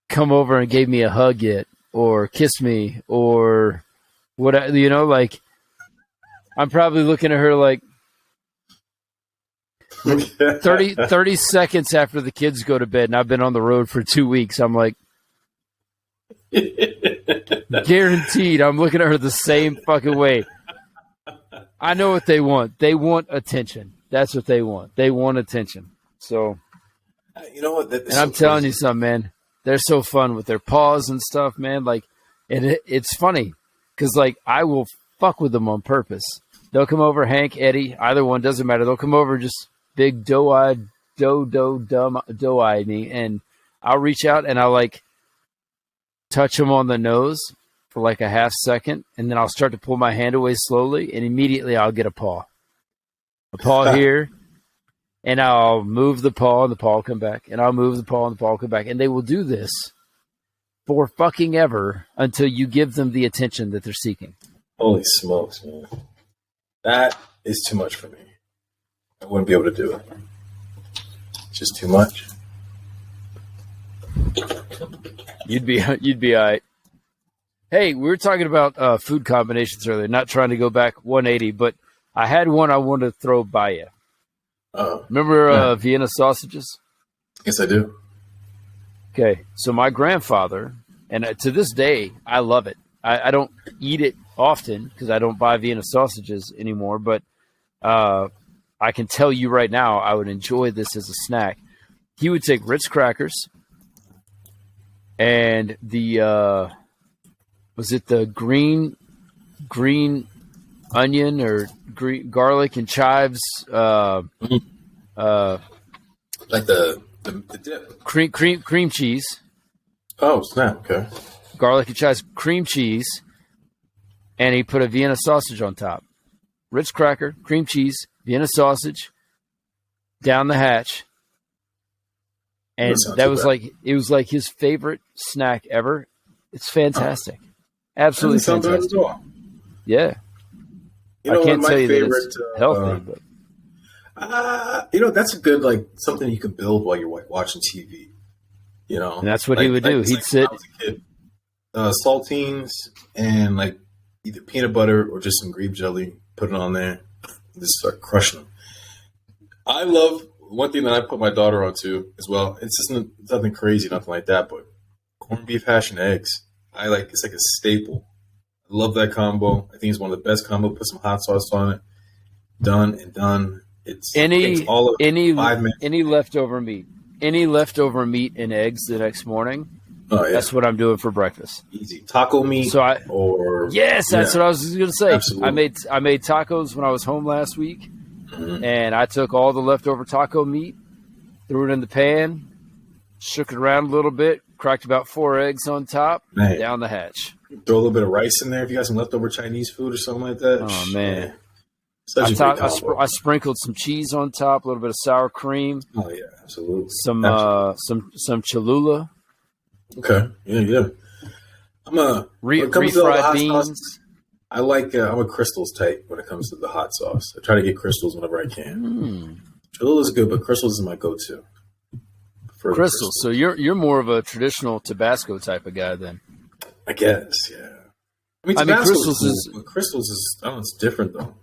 come over and gave me a hug yet or kissed me or what, you know, like I'm probably looking at her like 30 seconds after the kids go to bed and I've been on the road for 2 weeks. I'm like, guaranteed I'm looking at her the same fucking way. I know what they want. They want attention. That's what they want. They want attention. So, you know what? And I'm telling you something, man. They're so fun with their paws and stuff, man. Like, and it's funny because, like, I will fuck with them on purpose. They'll come over, Hank, Eddie, either one, doesn't matter. They'll come over just big doe-eyed me, and I'll reach out and I'll, like, touch them on the nose for like a half second, and then I'll start to pull my hand away slowly, and immediately I'll get a paw here, and I'll move the paw, and the paw will come back, and I'll move the paw, and the paw will come back, and they will do this for fucking ever until you give them the attention that they're seeking. Holy smokes, man. That is too much for me. I wouldn't be able to do it. It's just too much. You'd be all right. Hey, we were talking about food combinations earlier, not trying to go back 180, but I had one I wanted to throw by you. Remember Vienna sausages? Yes, I do. Okay, so my grandfather, and to this day, I love it. I don't eat it often because I don't buy Vienna sausages anymore, but I can tell you right now I would enjoy this as a snack. He would take Ritz crackers and the was it the green onion or green garlic and chives like the dip. cream cheese. Oh snap! Okay. Garlic and chives, cream cheese, and he put a Vienna sausage on top. Ritz cracker, cream cheese, Vienna sausage, down the hatch. And that was it was like his favorite snack ever. It's fantastic. Absolutely fantastic. Yeah. You know, I can't my tell you favorite, that it's healthy, but you know, that's a good, like, something you can build while you're watching TV. You know, and that's what he would do. He'd sit. When I was a kid, saltines and like either peanut butter or just some grape jelly. Put it on there. Just start crushing them. I love one thing that I put my daughter onto as well. It's just nothing crazy, nothing like that, but corned beef hash and eggs. It's like a staple. I love that combo. I think it's one of the best combos. Put some hot sauce on it. Done and done. It's any 5 minutes. Any leftover meat and eggs the next morning. Oh, yeah. That's what I'm doing for breakfast. Easy taco meat. That's what I was going to say. Absolutely. I made tacos when I was home last week, and I took all the leftover taco meat, threw it in the pan, shook it around a little bit, cracked about 4 eggs on top, down the hatch. Throw a little bit of rice in there if you got some leftover Chinese food or something like that. Oh man. I sprinkled some cheese on top, a little bit of sour cream. Oh yeah, absolutely. Some Cholula. Okay, yeah. I'm a refried beans. Sauce, I like. I'm a crystals type when it comes to the hot sauce. I try to get crystals whenever I can. Cholula's good, but crystals is my go-to. Crystals. So you're more of a traditional Tabasco type of guy then. I guess, yeah. I mean crystals is. I don't know. It's different though.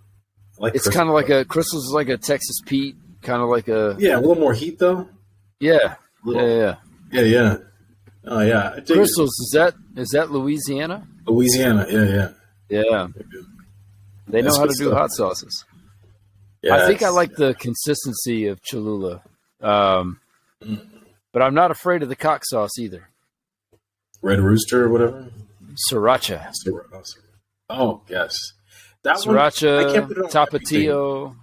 It's kind of like crystals is like a Texas Pete, kind of like a a little more heat though. Yeah, yeah. Oh yeah, crystals is that Louisiana? Louisiana, yeah. They know how to do hot sauces. Yeah, I think I like the consistency of Cholula, but I'm not afraid of the cock sauce either. Red Rooster or whatever. Sriracha. Oh yes. That Sriracha, one, I can't put it on Tapatio.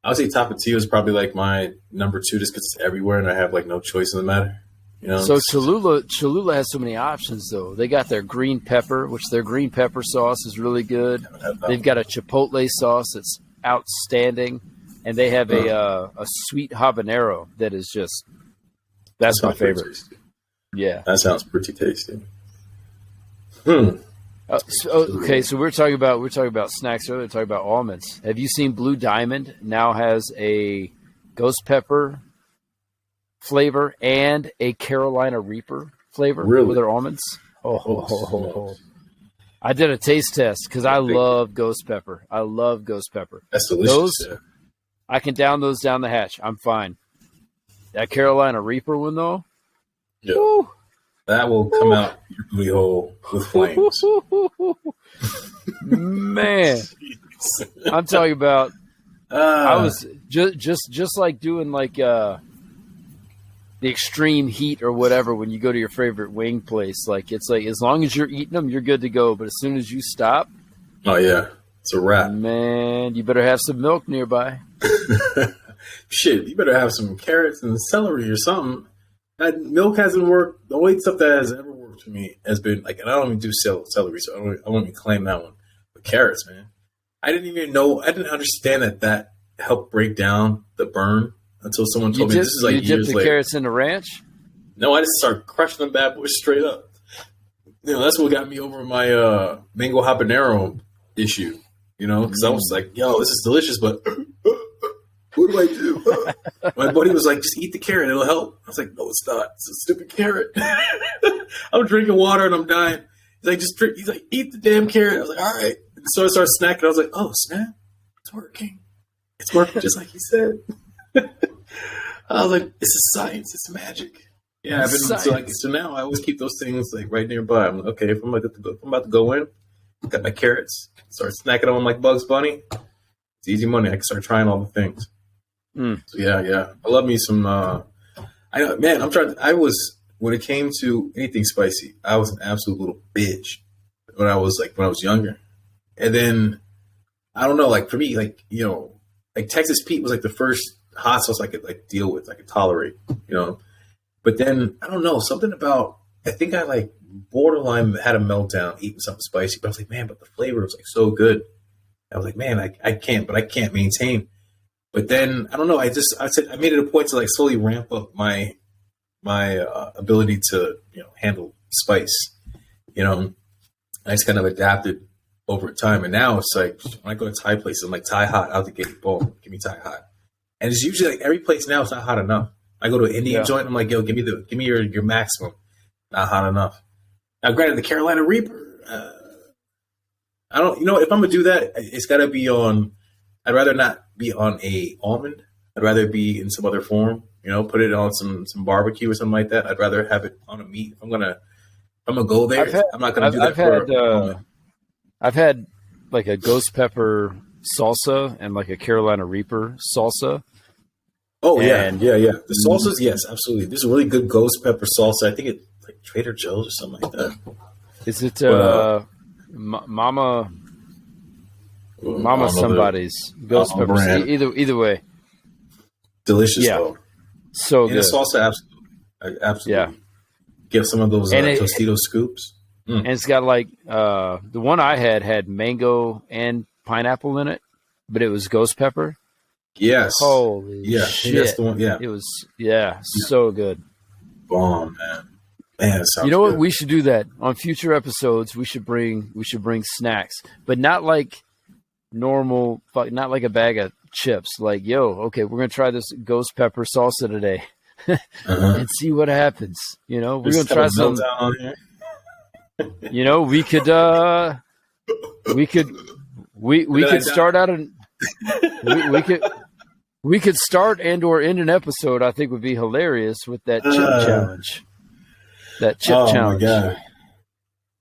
I would say Tapatio is probably like my number 2 just because it's everywhere and I have like no choice in the matter. You know? So Cholula has so many options though. They got their green pepper, which their green pepper sauce is really good. They've got a chipotle sauce that's outstanding, and they have a sweet habanero that is just that's my favorite. Yeah, that sounds pretty tasty. Okay, so we're talking about snacks earlier. Talking about almonds. Have you seen Blue Diamond now has a ghost pepper flavor and a Carolina Reaper flavor with their almonds? I did a taste test because I love ghost pepper. I love ghost pepper. That's delicious. I can down those down the hatch. I'm fine. That Carolina Reaper one though, woo, that will come out your booty hole with flames. Man, I'm talking about. I was just like doing like the extreme heat or whatever when you go to your favorite wing place. Like it's like as long as you're eating them, you're good to go. But as soon as you stop, oh yeah, it's a wrap. Man, you better have some milk nearby. Shit, you better have some carrots and celery or something. That milk hasn't worked. The only stuff that has ever worked for me has been like, and I don't even do celery, so I won't even claim that one. But carrots, man, I didn't understand that helped break down the burn until someone told me this is like years later. You dip the carrots in the ranch? No, I just started crushing them bad boys straight up. You know, that's what got me over my mango habanero issue. You know, because I was like, yo, this is delicious, but what do I do? My buddy was like, just eat the carrot. It'll help. I was like, no, it's not. It's a stupid carrot. I'm drinking water and I'm dying. He's like, just drink. He's like, eat the damn carrot. I was like, all right. So I started snacking. I was like, oh, snap. It's working. It's working just like he said. I was like, this is science. It's magic. Yeah, so now I always keep those things like right nearby. I'm like, okay, if I'm about to go in, got my carrots, start snacking on them like Bugs Bunny. It's easy money. I can start trying all the things. So yeah. I love me some. When it came to anything spicy, I was an absolute little bitch when I was younger. And then I don't know, like for me, like, you know, like Texas Pete was like the first hot sauce I could like deal with, I could tolerate, you know. But then I don't know, something about, I think I like borderline had a meltdown eating something spicy, but I was like, man, but the flavor was like so good. I was like, man, I can't maintain. But then I don't know, I made it a point to like slowly ramp up my ability to, you know, handle spice. You know, I just kind of adapted over time, and now it's like when I go to Thai places, I'm like Thai hot out the gate, boom, give me Thai hot. And it's usually like every place now it's not hot enough. I go to an Indian joint, I'm like, yo, give me your maximum. Not hot enough. Now, granted, the Carolina Reaper, I don't, you know, if I'm gonna do that, it's got to be on. I'd rather not be on a almond. I'd rather be in some other form. You know, put it on some barbecue or something like that. I'd rather have it on a meat. If I'm gonna go there, I'm not gonna do that. I've had like a ghost pepper salsa and like a Carolina Reaper salsa. Oh yeah. The salsas, yes, absolutely. There's a really good ghost pepper salsa. I think it's like Trader Joe's or something like that. Is it Mama somebody's ghost pepper? Either way, delicious though. So good. And the salsa, absolutely. Yeah. Get some of those Tostito scoops. And it's got like the one I had mango and pineapple in it, but it was ghost pepper. Yes. Holy shit. That's the one. Yeah. It was so good. Bomb, man. Man, it sounds you know good. What? We should do that on future episodes. We should bring snacks, but not like normal, not like a bag of chips. Like, yo, okay, we're gonna try this ghost pepper salsa today and see what happens. You know, we're gonna try some. You know, we could start out and we could start and or end an episode. I think would be hilarious with that chip challenge. That chip challenge. Oh my God.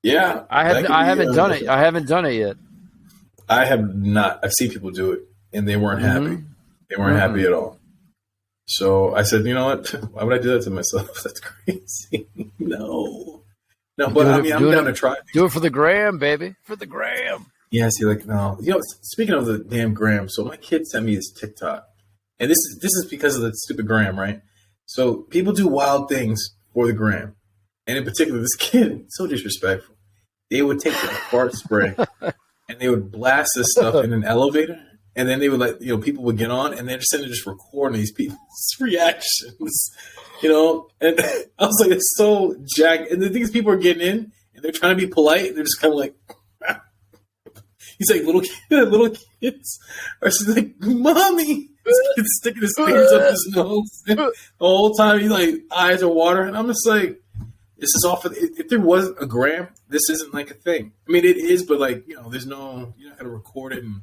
Yeah, I haven't done it. I haven't done it yet. I have not. I've seen people do it, and they weren't happy. They weren't happy at all. So I said, you know what? Why would I do that to myself? That's crazy. No, but I mean, I'm down to try. Do it for the gram, baby. For the gram. Yeah, see, like, no. You know, speaking of the damn gram, so my kid sent me this TikTok, and this is because of the stupid gram, right? So people do wild things for the gram, and in particular, this kid so disrespectful. They would take the fart spray and they would blast this stuff in an elevator, and then they would people would get on, and they're just sitting there just recording these people's reactions, And I was like, it's so jacked. And the thing is, people are getting in and they're trying to be polite, and they're just kind of like. He's like, little kids are just like, mommy. This kid's sticking his fingers up his nose. And the whole time, he like eyes are watering. And I'm just like, this is all for. If there was a gram, this isn't like a thing. I mean, it is, but there's no. You're not gonna record it and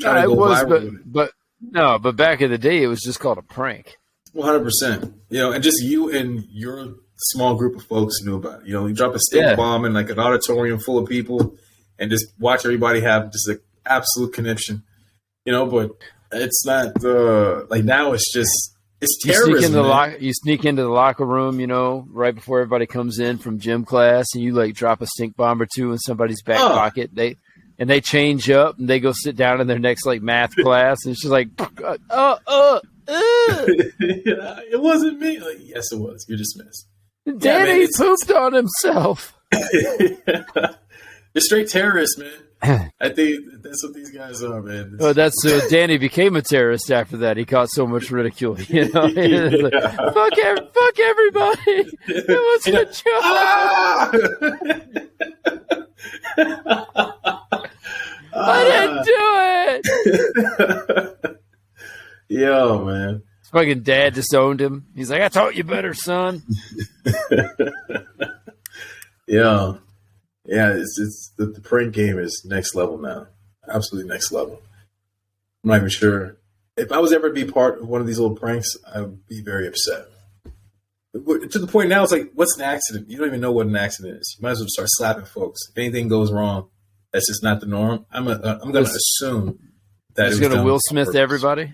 try to go viral with it. But back in the day, it was just called a prank. 100%. And just you and your small group of folks knew about it. You drop a stink bomb in like an auditorium full of people. And just watch everybody have just an absolute connection, but it's not like now. It's terrorism. You sneak into the locker room, right before everybody comes in from gym class, and you like drop a stink bomb or two in somebody's back pocket. They change up and they go sit down in their next like math class, and it's just like, It wasn't me. Like, yes, it was. You're dismissed. Danny pooped on himself. They're straight terrorists, man. I think that's what these guys are, man. Danny became a terrorist after that. He caught so much ridicule. Like, fuck everybody. It was a joke. I didn't do it. Yo, man. Fucking dad disowned him. He's like, I taught you better, son. Yeah. Yeah, it's the prank game is next level now. Absolutely next level. I'm not even sure. If I was ever to be part of one of these little pranks, I would be very upset. To the point now, it's like, what's an accident? You don't even know what an accident is. You might as well start slapping folks. If anything goes wrong, that's just not the norm. I'm going to assume that he's going to Will Smith everybody.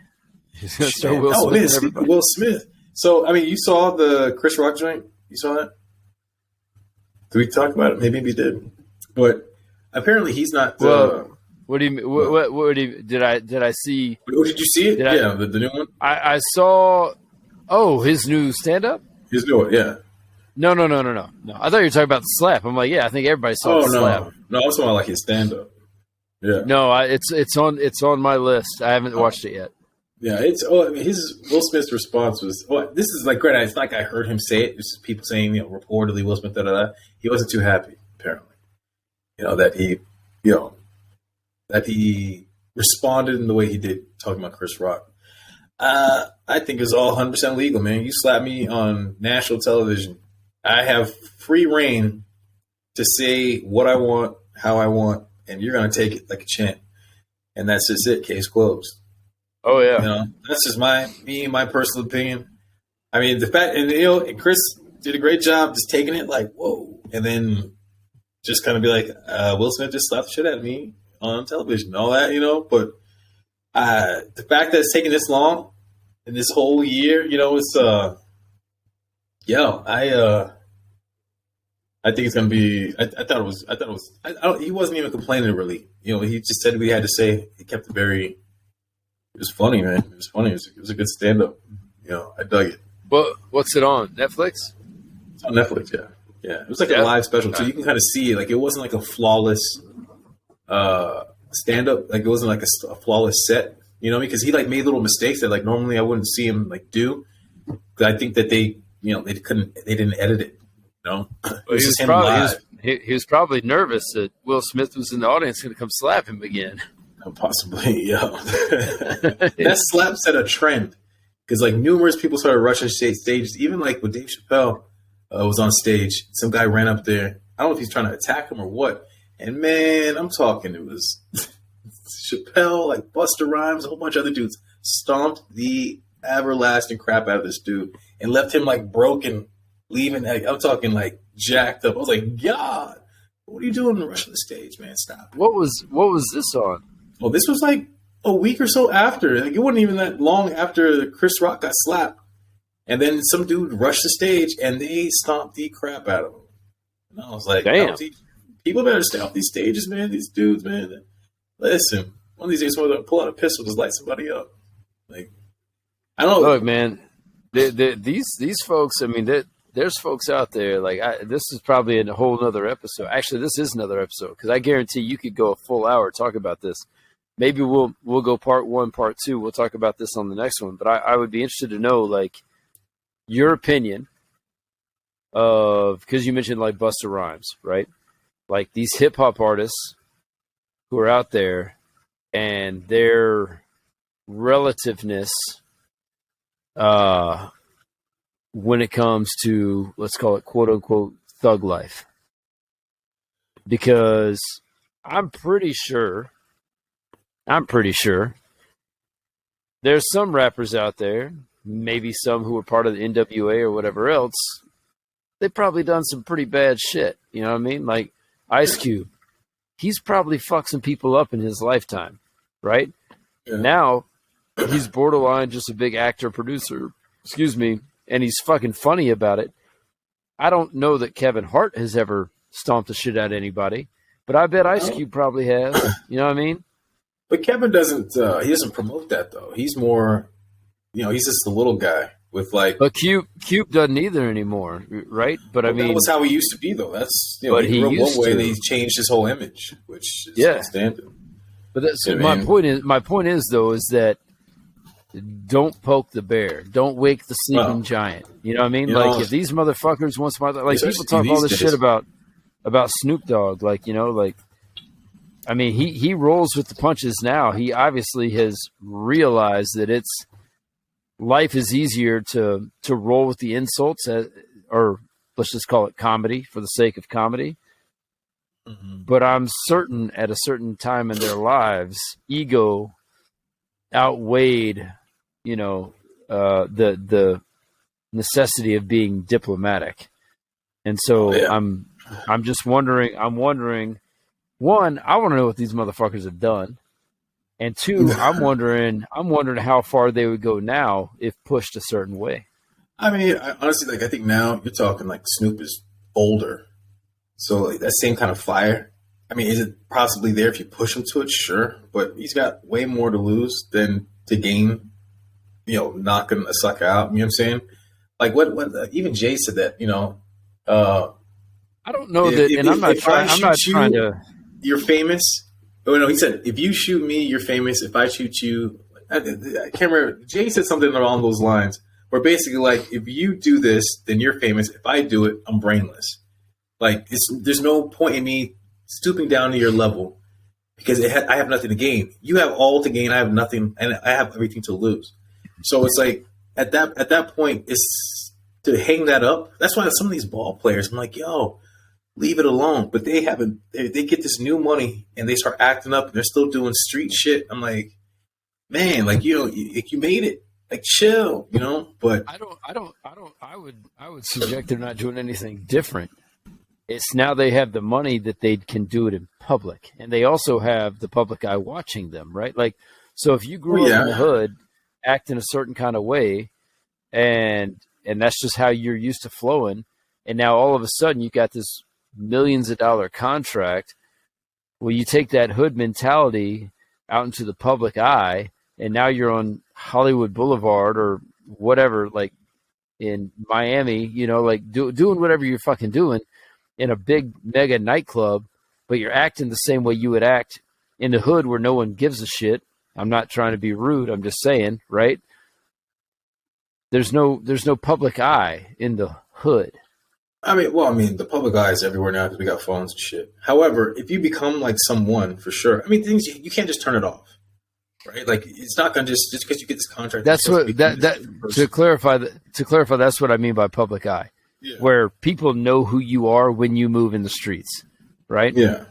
He's going to start Will Smith everybody. Will Smith. So, I mean, you saw the Chris Rock joint? You saw that? Did we talk about it? Maybe we did, but apparently he's not. What do you mean? What did I see? Oh, did you see it? The new one. I saw. Oh, his new stand-up. His new one, yeah. No. I thought you were talking about the slap. I'm like, yeah, I think everybody saw the slap. No, I was talking about like his stand-up. Yeah. No, it's on my list. I haven't watched it yet. Yeah, his Will Smith's response was, this is like great. It's not like I heard him say it. It's just people saying, reportedly Will Smith, He wasn't too happy, apparently. That he responded in the way he did, talking about Chris Rock. I think it's all 100% legal, man. You slap me on national television, I have free reign to say what I want, how I want, and you're going to take it like a champ. And that's just it. Case closed. Oh yeah, that's just my personal opinion. I mean, the fact, and Chris did a great job just taking it like, whoa, and then just kind of be like, Will Smith just slapped the shit out of me on television, and all that, But the fact that it's taking this long and this whole year, it's I think it's gonna be. I thought it was. He wasn't even complaining really. He just said what he had to say. He kept it very. It was funny, man. It was funny. It was a good stand-up. I dug it. What's it on? Netflix? It's on Netflix, yeah. Yeah. It was like a live special, so you can kind of see it. Like, it wasn't like a flawless stand-up. Like, it wasn't like a flawless set, because he, like, made little mistakes that, like, normally I wouldn't see him, like, do. Because I think that they didn't edit it, Well, he was probably nervous that Will Smith was in the audience going to come slap him again. Possibly, yeah. That slap set a trend because like numerous people started rushing stages. Even like when Dave Chappelle was on stage, some guy ran up there. I don't know if he's trying to attack him or what. And man, I'm talking. It was Chappelle, like Busta Rhymes, a whole bunch of other dudes stomped the everlasting crap out of this dude and left him like broken, leaving. I'm talking like jacked up. I was like, God, what are you doing to rush the stage, man? Stop. What was this on? Well, this was like a week or so after. Like, it wasn't even that long after Chris Rock got slapped. And then some dude rushed the stage and they stomped the crap out of him. And I was like, damn. People better stay off these stages, man. These dudes, man. Listen, one of these days, someone's going to pull out a pistol, just light somebody up. Like, I don't know. Look, man, these folks. I mean, there's folks out there. Like this is probably a whole nother episode. Actually, this is another episode because I guarantee you could go a full hour talk about this. Maybe we'll go part 1, part 2. We'll talk about this on the next one. But I would be interested to know like your opinion of, because you mentioned like Busta Rhymes, right? Like these hip hop artists who are out there and their relativeness when it comes to, let's call it quote unquote thug life. Because I'm pretty sure there's some rappers out there, maybe some who are part of the NWA or whatever else, they've probably done some pretty bad shit. You know what I mean? Like Ice Cube, he's probably fucked some people up in his lifetime, right? Yeah. Now he's borderline just a big actor, producer, and he's fucking funny about it. I don't know that Kevin Hart has ever stomped the shit out of anybody, but I bet Ice Cube probably has. You know what I mean? But Kevin doesn't. He doesn't promote that though. He's more, he's just the little guy with like. But Cube doesn't either anymore, right? But I mean, that was how he used to be though. That's but he used one way to. That he changed his whole image, which is standard. But that's my point. My point is though is that don't poke the bear, don't wake the sleeping giant. You know what I mean? Like if these motherfuckers once like people talk all this shit about Snoop Dogg, like like. I mean, he rolls with the punches now. He obviously has realized that life is easier to roll with the insults, or let's just call it comedy for the sake of comedy. Mm-hmm. But I'm certain at a certain time in their lives, ego outweighed, the necessity of being diplomatic. And so I'm just wondering. I'm wondering. One, I want to know what these motherfuckers have done, and two, I'm wondering how far they would go now if pushed a certain way. I mean, honestly, I think now you're talking like Snoop is older, so like that same kind of fire. I mean, is it possibly there if you push him to it? Sure, but he's got way more to lose than to gain. Knocking a sucker out. You know what I'm saying? Like what even Jay said that. I don't know that, and I'm not trying to. You're famous. Oh no, he said, if you shoot me, you're famous. If I shoot you, I can't remember. Jay said something along those lines, where basically like, if you do this, then you're famous. If I do it, I'm brainless. Like there's no point in me stooping down to your level because I have nothing to gain. You have all to gain. I have nothing, and I have everything to lose. So it's like at that point, it's to hang that up. That's why some of these ball players, I'm like, yo. Leave it alone. But they haven't. They get this new money and they start acting up and they're still doing street shit. I'm like, man, like you made it. Like chill, But I would suggest they're not doing anything different. It's now they have the money that they can do it in public, and they also have the public eye watching them, right? Like, so if you grew up in the hood, acting a certain kind of way, and that's just how you're used to flowing, and now all of a sudden you got this millions of dollar contract. Well, you take that hood mentality out into the public eye, and now you're on Hollywood Boulevard or whatever, like in Miami, like doing whatever you're fucking doing in a big mega nightclub, but you're acting the same way you would act in the hood where no one gives a shit. I'm not trying to be rude. I'm just saying, right? There's no public eye in the hood. I mean, the public eye is everywhere now because we got phones and shit. However, if you become like someone, for sure. I mean, things you can't just turn it off, right? Like it's not gonna just because you get this contract. That's what to clarify. That's what I mean by public eye, where people know who you are when you move in the streets, right? Yeah.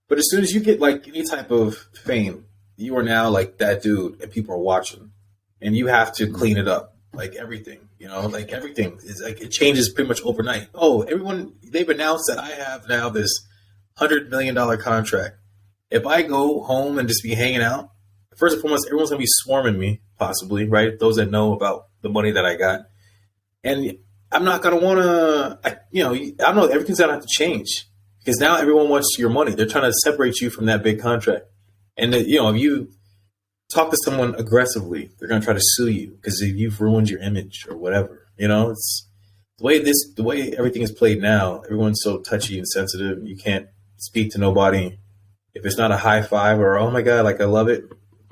But as soon as you get like any type of fame, you are now like that dude, and people are watching, and you have to clean it up. Like everything, like everything is like it changes pretty much overnight. Oh, they've announced that I have now this $100 million contract. If I go home and just be hanging out, first and foremost, everyone's gonna be swarming me, possibly, right? Those that know about the money that I got, and I'm not gonna want to. I don't know. Everything's gonna have to change because now everyone wants your money. They're trying to separate you from that big contract, and if you talk to someone aggressively, they're going to try to sue you because you've ruined your image or whatever. You know, it's the way everything is played now. Everyone's so touchy and sensitive. You can't speak to nobody if it's not a high five or oh my god, like I love it.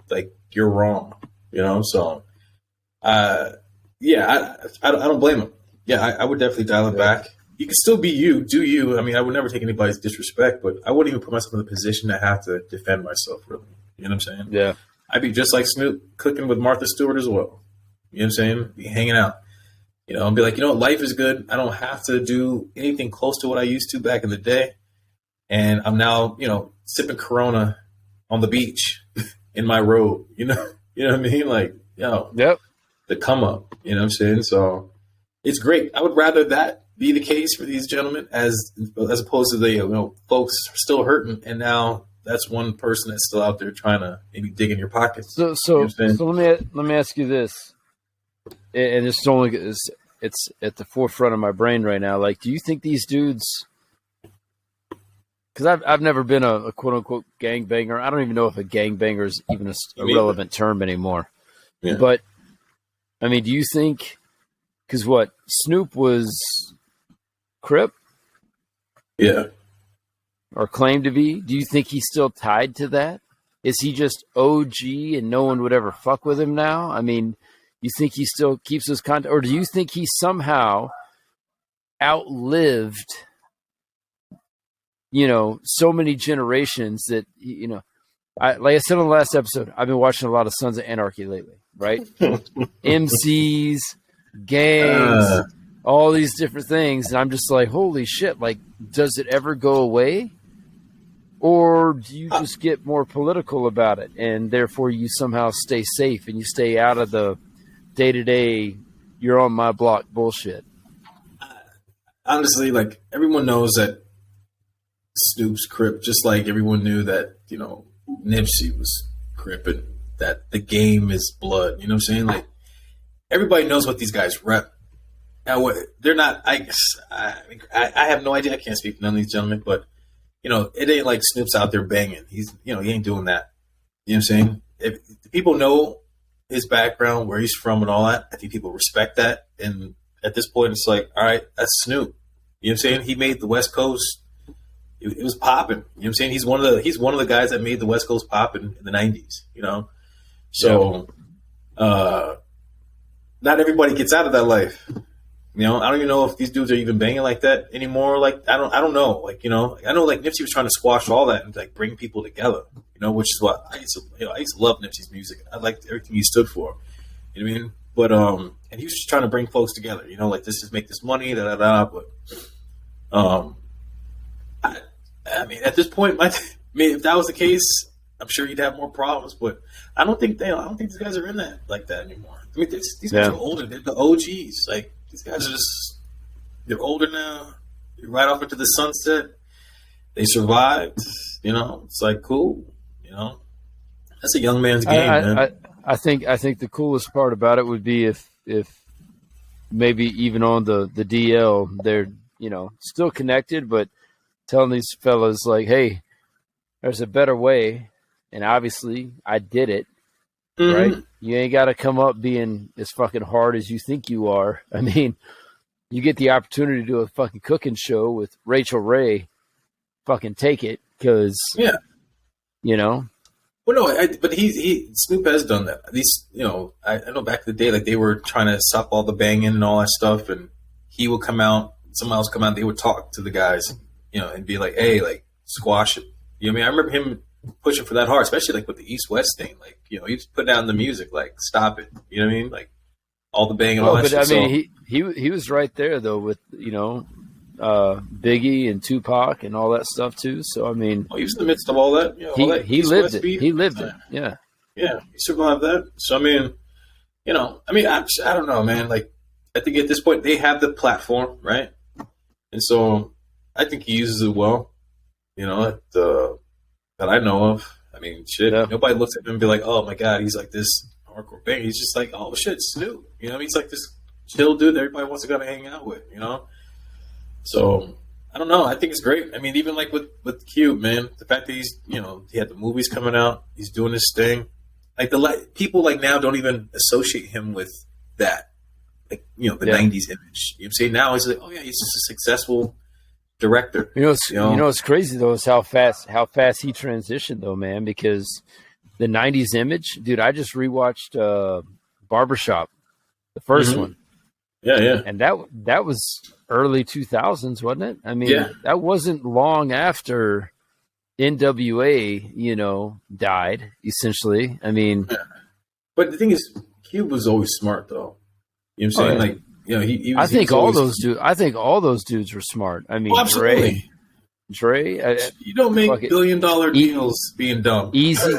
Like you're wrong. You know, so yeah, I don't blame him. Yeah, I would definitely dial it back. You can still be you, do you. I mean, I would never take anybody's disrespect, but I wouldn't even put myself in the position to have to defend myself, really. You know what I'm saying? Yeah. I'd be just like Snoop cooking with Martha Stewart as well. You know what I'm saying? Be hanging out. You know, and be like, you know what, life is good. I don't have to do anything close to what I used to back in the day. And I'm now, you know, sipping Corona on the beach in my robe. You know what I mean? Like, yo, Yep. the come up. You know what I'm saying? So it's great. I would rather that be the case for these gentlemen as opposed to the, you know, folks still hurting and now that's one person that's still out there trying to maybe dig in your pockets. So let me ask you this, and it's only it's at the forefront of my brain right now. Like, do you think these dudes? Because I've never been a quote unquote gangbanger. I don't even know if a gangbanger is even a relevant term anymore. Yeah. But I mean, do you think? Because what Snoop was Crip, Yeah. or claimed to be. Do you think he's still tied to that? Is he just OG and no one would ever fuck with him now? I mean, you think he still keeps his contact, or do you think he somehow outlived, you know, so many generations that, you know, like I said on the last episode, I've been watching a lot of Sons of Anarchy lately, right? MCs, gangs, all these different things. And I'm just like, holy shit, like, does it ever go away? Or do you just get more political about it and therefore you somehow stay safe and you stay out of the day-to-day, you're on my block bullshit? Honestly, like everyone knows that Snoop's Crip, just like everyone knew that, you know, Nipsey was Crip and that the game is blood. You know what I'm saying? Like everybody knows what these guys rep. Now, what they're not, I have no idea. I can't speak for none of these gentlemen, but you know, it ain't like Snoop's out there banging. He's, you know, he ain't doing that. You know what I'm saying? If people know his background, where he's from and all that, I think people respect that. And at this point, it's like, all right, that's Snoop. You know what I'm saying? He made the West Coast. It was popping. You know what I'm saying? He's one of the guys that made the West Coast popping in the 90s, you know? So, not everybody gets out of that life. You know, I don't even know if these dudes are even banging like that anymore. Like, I don't know. Like, you know, I know like Nipsey was trying to squash all that and like bring people together, you know, which is what I used to love Nipsey's music. I liked everything he stood for. You know what I mean? But, and he was just trying to bring folks together, you know, like this is make this money, but, I mean, at this point, if that was the case, I'm sure he'd have more problems, but I don't think these guys are in that like that anymore. I mean, these guys are older. They're the OGs. Like, these guys are just, they're older now. They're right off into the sunset. They survived. You know, it's like, cool. You know, that's a young man's game, man. I think the coolest part about it would be if maybe even on the DL, they're, you know, still connected, but telling these fellas like, hey, there's a better way. And obviously I did it. Mm-hmm. Right? You ain't got to come up being as fucking hard as you think you are. I mean, you get the opportunity to do a fucking cooking show with Rachel Ray. Fucking take it, because you know. Well, no, but Snoop has done that. These, you know, I know back in the day, like they were trying to stop all the banging and all that stuff, and he would come out, someone else come out, and they would talk to the guys, you know, and be like, hey, like squash it. You know what I mean? I remember him pushing for that hard, especially like with the East West thing. Like, you know, he was putting down the music, like stop it. You know what I mean? Like all the banging and all that but shit. I mean, he was right there though with, you know, Biggie and Tupac and all that stuff too. So I mean, he was in the midst of all that. You know, he lived it. He lived it. Yeah, yeah, he survived that. So I mean, you know, I don't know, man. Like, I think at this point they have the platform, right? And so I think he uses it well. You know, that I know of. I mean, shit. Yeah. Nobody looks at him and be like, "Oh my god, he's like this hardcore bang." He's just like, "Oh shit, Snoop." You know, he's like this chill dude that everybody wants to go to hang out with. You know, so I don't know. I think it's great. I mean, even like with Cube, man, the fact that he's, you know, he had the movies coming out, he's doing this thing. Like people like now don't even associate him with that. Like, the 90s image. You know what I'm saying? Now it's like, oh yeah, he's just a successful director. You know what's crazy though is how fast he transitioned though, man, because the 90s image, dude, I just rewatched Barbershop, the first one. Yeah. And that was early 2000s, wasn't it? I mean, that wasn't long after NWA, died essentially. I mean, but the thing is, Cube was always smart though. You know what I'm saying? Like, he was, I think all those dudes were smart. I mean, absolutely. Dre, you don't make $1 billion deals being dumb. Easy,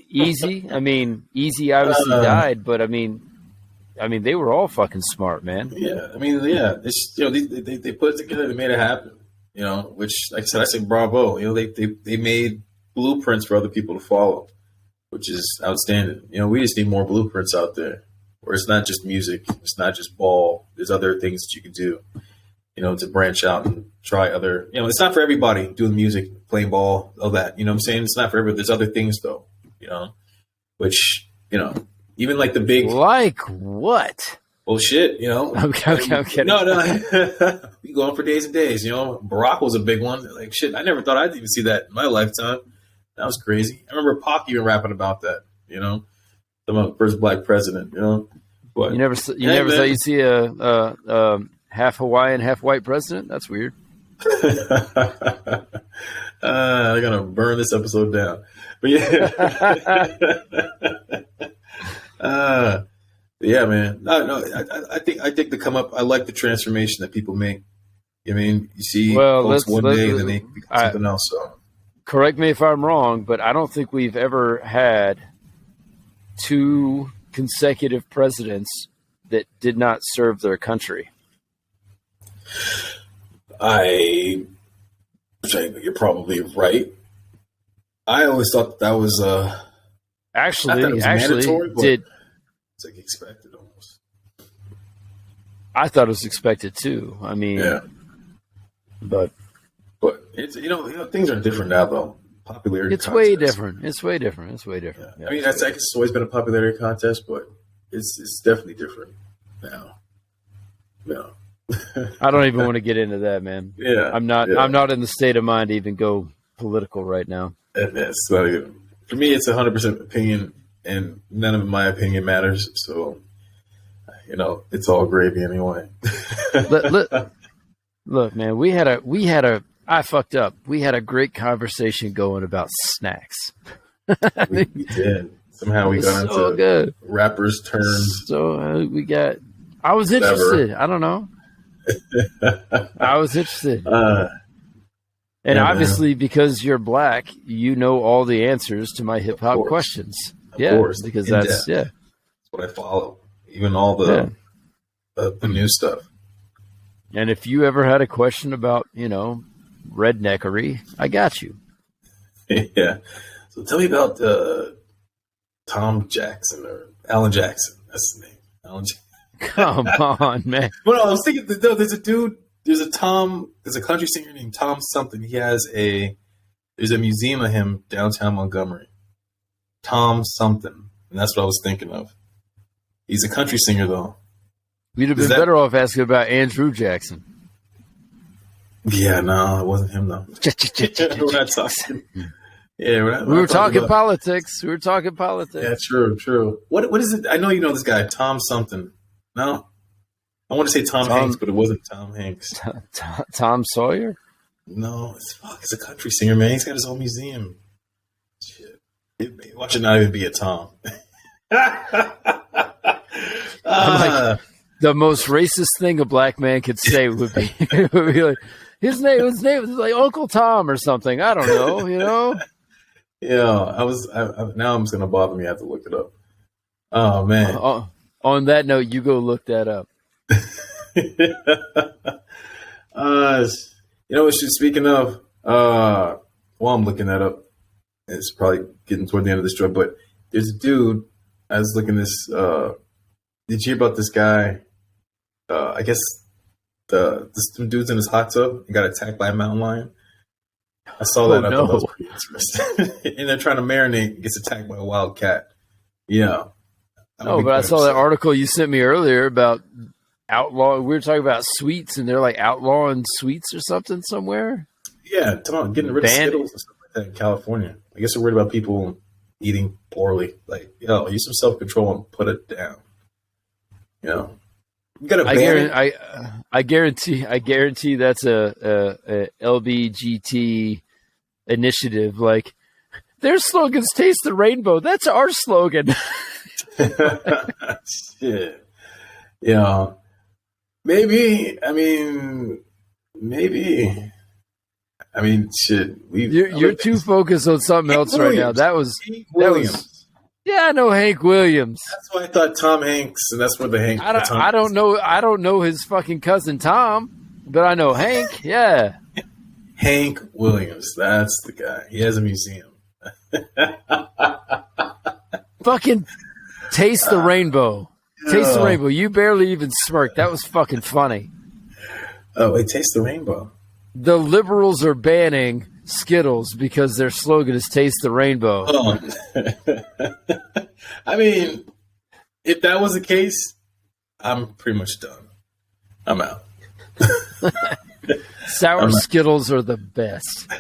Easy. I mean, Easy obviously died, but I mean, they were all fucking smart, man. Yeah, I mean, it's, they put it together, they made it happen. Which, like I say bravo. They made blueprints for other people to follow, which is outstanding. We just need more blueprints out there, where it's not just music, it's not just ball. There's other things that you can do, to branch out and try other. It's not for everybody doing music, playing ball, all that. You know what I'm saying? It's not for everybody. There's other things though, which even like the big, like what? Well, shit, Okay, I'm kidding. No, we go on for days and days. Barack was a big one. Like shit, I never thought I'd even see that in my lifetime. That was crazy. I remember Pac even rapping about that. The first black president. But you never thought you'd see a half Hawaiian, half white president? That's weird. I'm gonna burn this episode down. But yeah, man. No. I think the come up. I like the transformation that people make. I mean, you see folks one day, and then they become something else. So, correct me if I'm wrong, but I don't think we've ever had 2 consecutive presidents that did not serve their country. You're probably right. I always thought that was actually mandatory, did. It's like expected almost. I thought it was expected too. I mean, but it's things are different now though. Popularity. It's way different. It's way different. Yeah. I mean, it's always been a popularity contest, but it's definitely different now. No. I don't even want to get into that, man. Yeah, I'm not in the state of mind to even go political right now. And it's not even, for me, it's 100% opinion, and none of my opinion matters. So, it's all gravy anyway. Look, man, we had a. I fucked up. We had a great conversation going about snacks. we did. Somehow we got into good. rappers' turns. So we got. I was interested. I don't know. I was interested. And obviously, because you're black, you know all the answers to my hip hop questions. Of course, because that's what I follow. Even all the new stuff. And if you ever had a question about, redneckery, I got you. Yeah. So tell me about Tom Jackson or Alan Jackson. That's his name. Alan Jackson. Come on, man. Well, I was thinking, there's a dude, there's a country singer named Tom something. There's a museum of him downtown Montgomery. Tom something. And that's what I was thinking of. He's a country singer, though. You'd have been better off asking about Andrew Jackson. Yeah, no, it wasn't him, though. We're not talking. Yeah, we were talking politics. We were talking politics. Yeah, true. What is it? I know you know this guy, Tom something. No? I want to say Tom Hanks, but it wasn't Tom Hanks. Tom Sawyer? No, it's a country singer, man. He's got his own museum. Shit. Watch it not even be a Tom. Like, the most racist thing a black man could say would be like, his name was like Uncle Tom or something. I don't know, Yeah, now I'm just gonna bother me. I have to look it up. Oh man. On that note, you go look that up. Speaking of, while I'm looking that up, it's probably getting toward the end of this drug, but there's a dude. I was looking this. Did you hear about this guy? I guess this dude's in his hot tub and got attacked by a mountain lion. I saw that. I thought that was pretty interesting. And they're trying to marinate. Gets attacked by a wild cat. Yeah. I'm a No, big but I fan of saw that cinnamon. article you sent me earlier about outlaw. We were talking about sweets, and they're like outlawing sweets or something somewhere. Yeah, come on, getting rid of Ban. Skittles and stuff like that in California. I guess they're worried about people eating poorly. Like, use some self control and put it down. You know, you got to I ban guarantee. it. I guarantee. I guarantee that's a LBGT initiative. Like their slogans taste the rainbow. That's our slogan. Shit. Yeah. Maybe. Maybe. Shit. You're too focused on something Hank else right now. Williams. That was Hank that Williams. was. Yeah, I know Hank Williams. That's why I thought Tom Hanks, and that's where the Tom. I don't know. I don't know his fucking cousin Tom, but I know Hank. Yeah. Hank Williams. That's the guy. He has a museum. Fucking taste the rainbow. Taste the rainbow. You barely even smirked. That was fucking funny. Oh, wait, taste the rainbow. The liberals are banning Skittles because their slogan is "Taste the Rainbow." Oh. If that was the case, I'm pretty much done. I'm out. Sour Skittles are the best.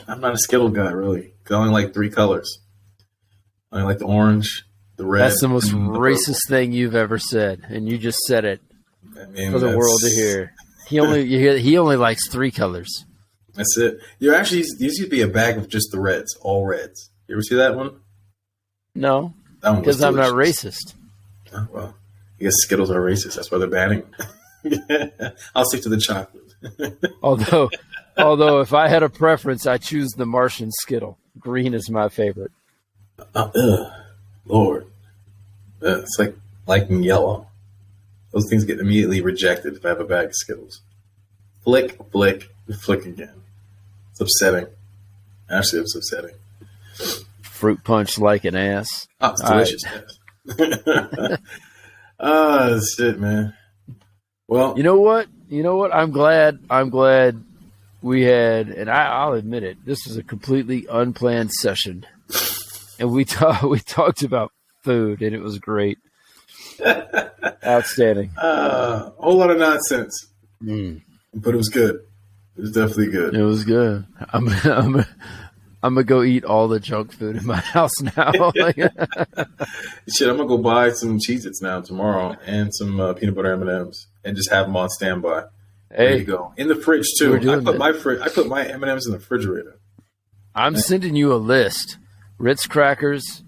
I'm not a Skittle guy, really. I only like 3 colors. I only like the orange, the red. That's the most and racist thing you've ever said, and you just said it purple. for the world to hear. He only likes 3 colors. That's it. There used to be a bag of just the reds, all reds. You ever see that one? No, That one was because I'm not delicious. racist. Oh, well, I guess Skittles are racist. That's why they're banning them. I'll stick to the chocolate. Although if I had a preference, I choose the Martian Skittle. Green is my favorite. Lord. It's like liking yellow. Those things get immediately rejected if I have a bag of Skittles. Flick, flick, flick again. It's upsetting. Actually, it's upsetting. Fruit punch like an ass. Oh, it's delicious. Oh, shit, man. Well, You know what? I'm glad we had, and I'll admit it, this was a completely unplanned session, and we talked about food, and it was great, outstanding. a whole lot of nonsense, but it was good. It was definitely good. It was good. I'm gonna go eat all the junk food in my house now. Shit, I'm gonna go buy some Cheez-Its now tomorrow and some peanut butter M&Ms and just have them on standby. There you go. In the fridge too. I put my M&Ms in the refrigerator. I'm sending you a list: Ritz crackers,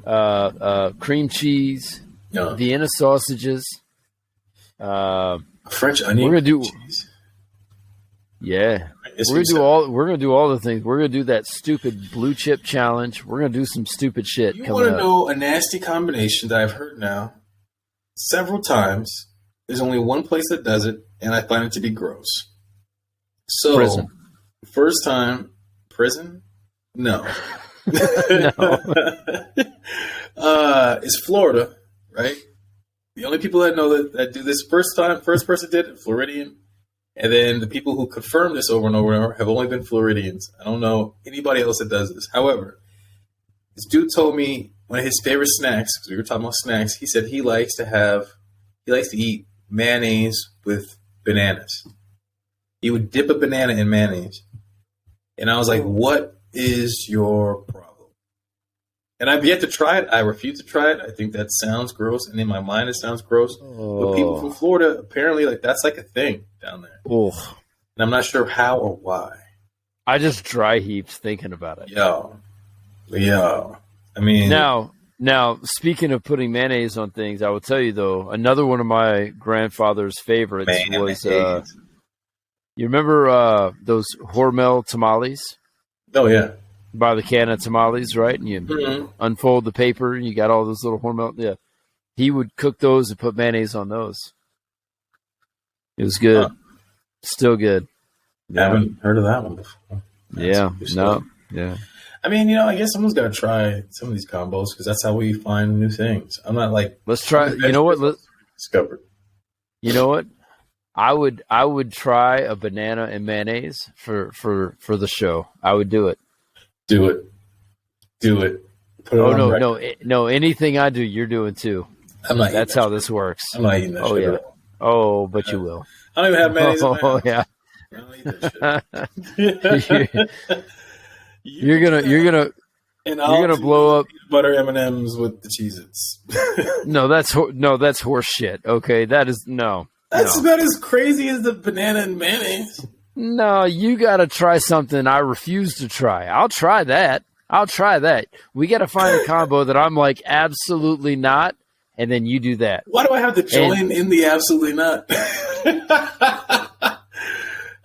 cream cheese, Vienna sausages. French onion. We're gonna do. Cheese. Yeah, we're gonna do all the things. We're gonna do that stupid blue chip challenge. We're gonna do some stupid shit. You want to know a nasty combination that I've heard now several times? There's only one place that does it, and I find it to be gross. So, Prison. First time, prison? No. No. It's Florida, right? The only people that know that do this first person did it, Floridian. And then the people who confirm this over and over and over have only been Floridians. I don't know anybody else that does this. However, this dude told me one of his favorite snacks, because we were talking about snacks, he said he likes to eat mayonnaise with bananas. He would dip a banana in mayonnaise. And I was like, what is your problem? And I've yet to try it. I refuse to try it. I think that sounds gross. And in my mind, it sounds gross. Oh. But people from Florida, apparently, that's like a thing down there. Oh. And I'm not sure how or why. I just dry heaped thinking about it. Yo. I mean, now, speaking of putting mayonnaise on things, I will tell you though, another one of my grandfather's favorites was. You remember those Hormel tamales? Oh yeah. By the can of tamales, right? And you unfold the paper, and you got all those little Hormel. Yeah, he would cook those and put mayonnaise on those. It was good. Still good. I haven't heard of that one before. Yeah. I mean, I guess someone's got to try some of these combos because that's how we find new things. I'm not like let's try. You know what? Discovered. You know what? I would try a banana and mayonnaise for the show. I would do it. Do it. Put it Oh on no, record. no! Anything I do, you're doing too. I'm not. That's how this works. I'm not eating that Oh shit yeah. at all. Oh, but you will. I don't even have mayonnaise in my Oh house. yeah. I don't eat that shit. You're gonna blow up. Peanut butter M&Ms with the Cheez-Its. No, that's horse shit. Okay, that is no. That's about as crazy as the banana and mayonnaise. No, you got to try something I refuse to try. I'll try that. We got to find a combo that I'm like absolutely not, and then you do that. Why do I have to join in the absolutely not?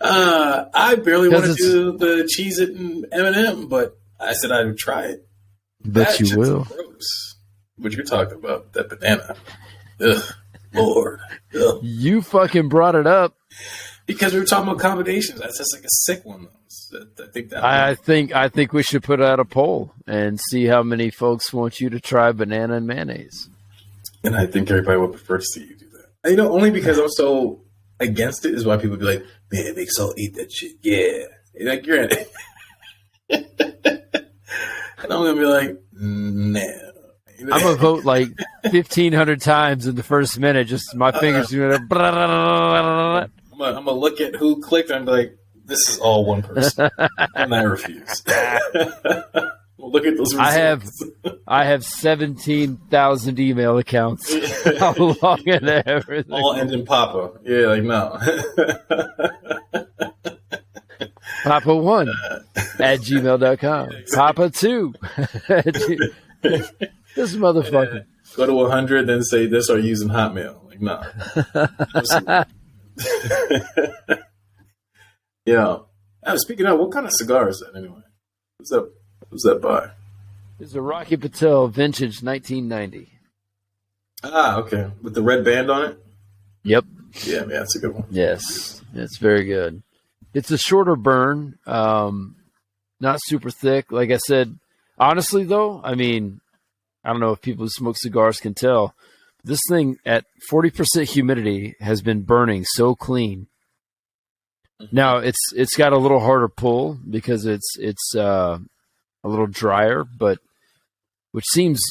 I barely want to do the Cheez-It and M&M, but I said I would try it. But that you will. Gross. What you're talking about, that banana. Ugh, Lord. Ugh. You fucking brought it up. Because we were talking about combinations. That's just like a sick one. I think we should put out a poll and see how many folks want you to try banana and mayonnaise. And I think everybody would prefer to see you do that. You know, only because I'm so against it is why people be like, man, it makes all eat that shit. Yeah. Like, you're in it. And I'm going to be like, no. I'm going to vote like 1,500 times in the first minute. Just my fingers doing it. I'm going to look at who clicked and be like, this is all one person. And I refuse. We'll look at those results. I have 17,000 email accounts. How long and everything. All end in Papa. Yeah, like, no. Papa1 at gmail.com. Papa2 This motherfucker. Go to 100, then say this or using Hotmail. Like, no. Yeah. Speaking of, what kind of cigar is that anyway? Who's that by? It's a Rocky Patel vintage 1990. Ah, okay. With the red band on it? Yep. Yeah, that's a good one. Yes. It's very good. It's a shorter burn. Not super thick. Like I said, honestly though, I mean, I don't know if people who smoke cigars can tell. This thing at 40% humidity has been burning so clean. Now it's got a little harder pull because it's a little drier, but which seems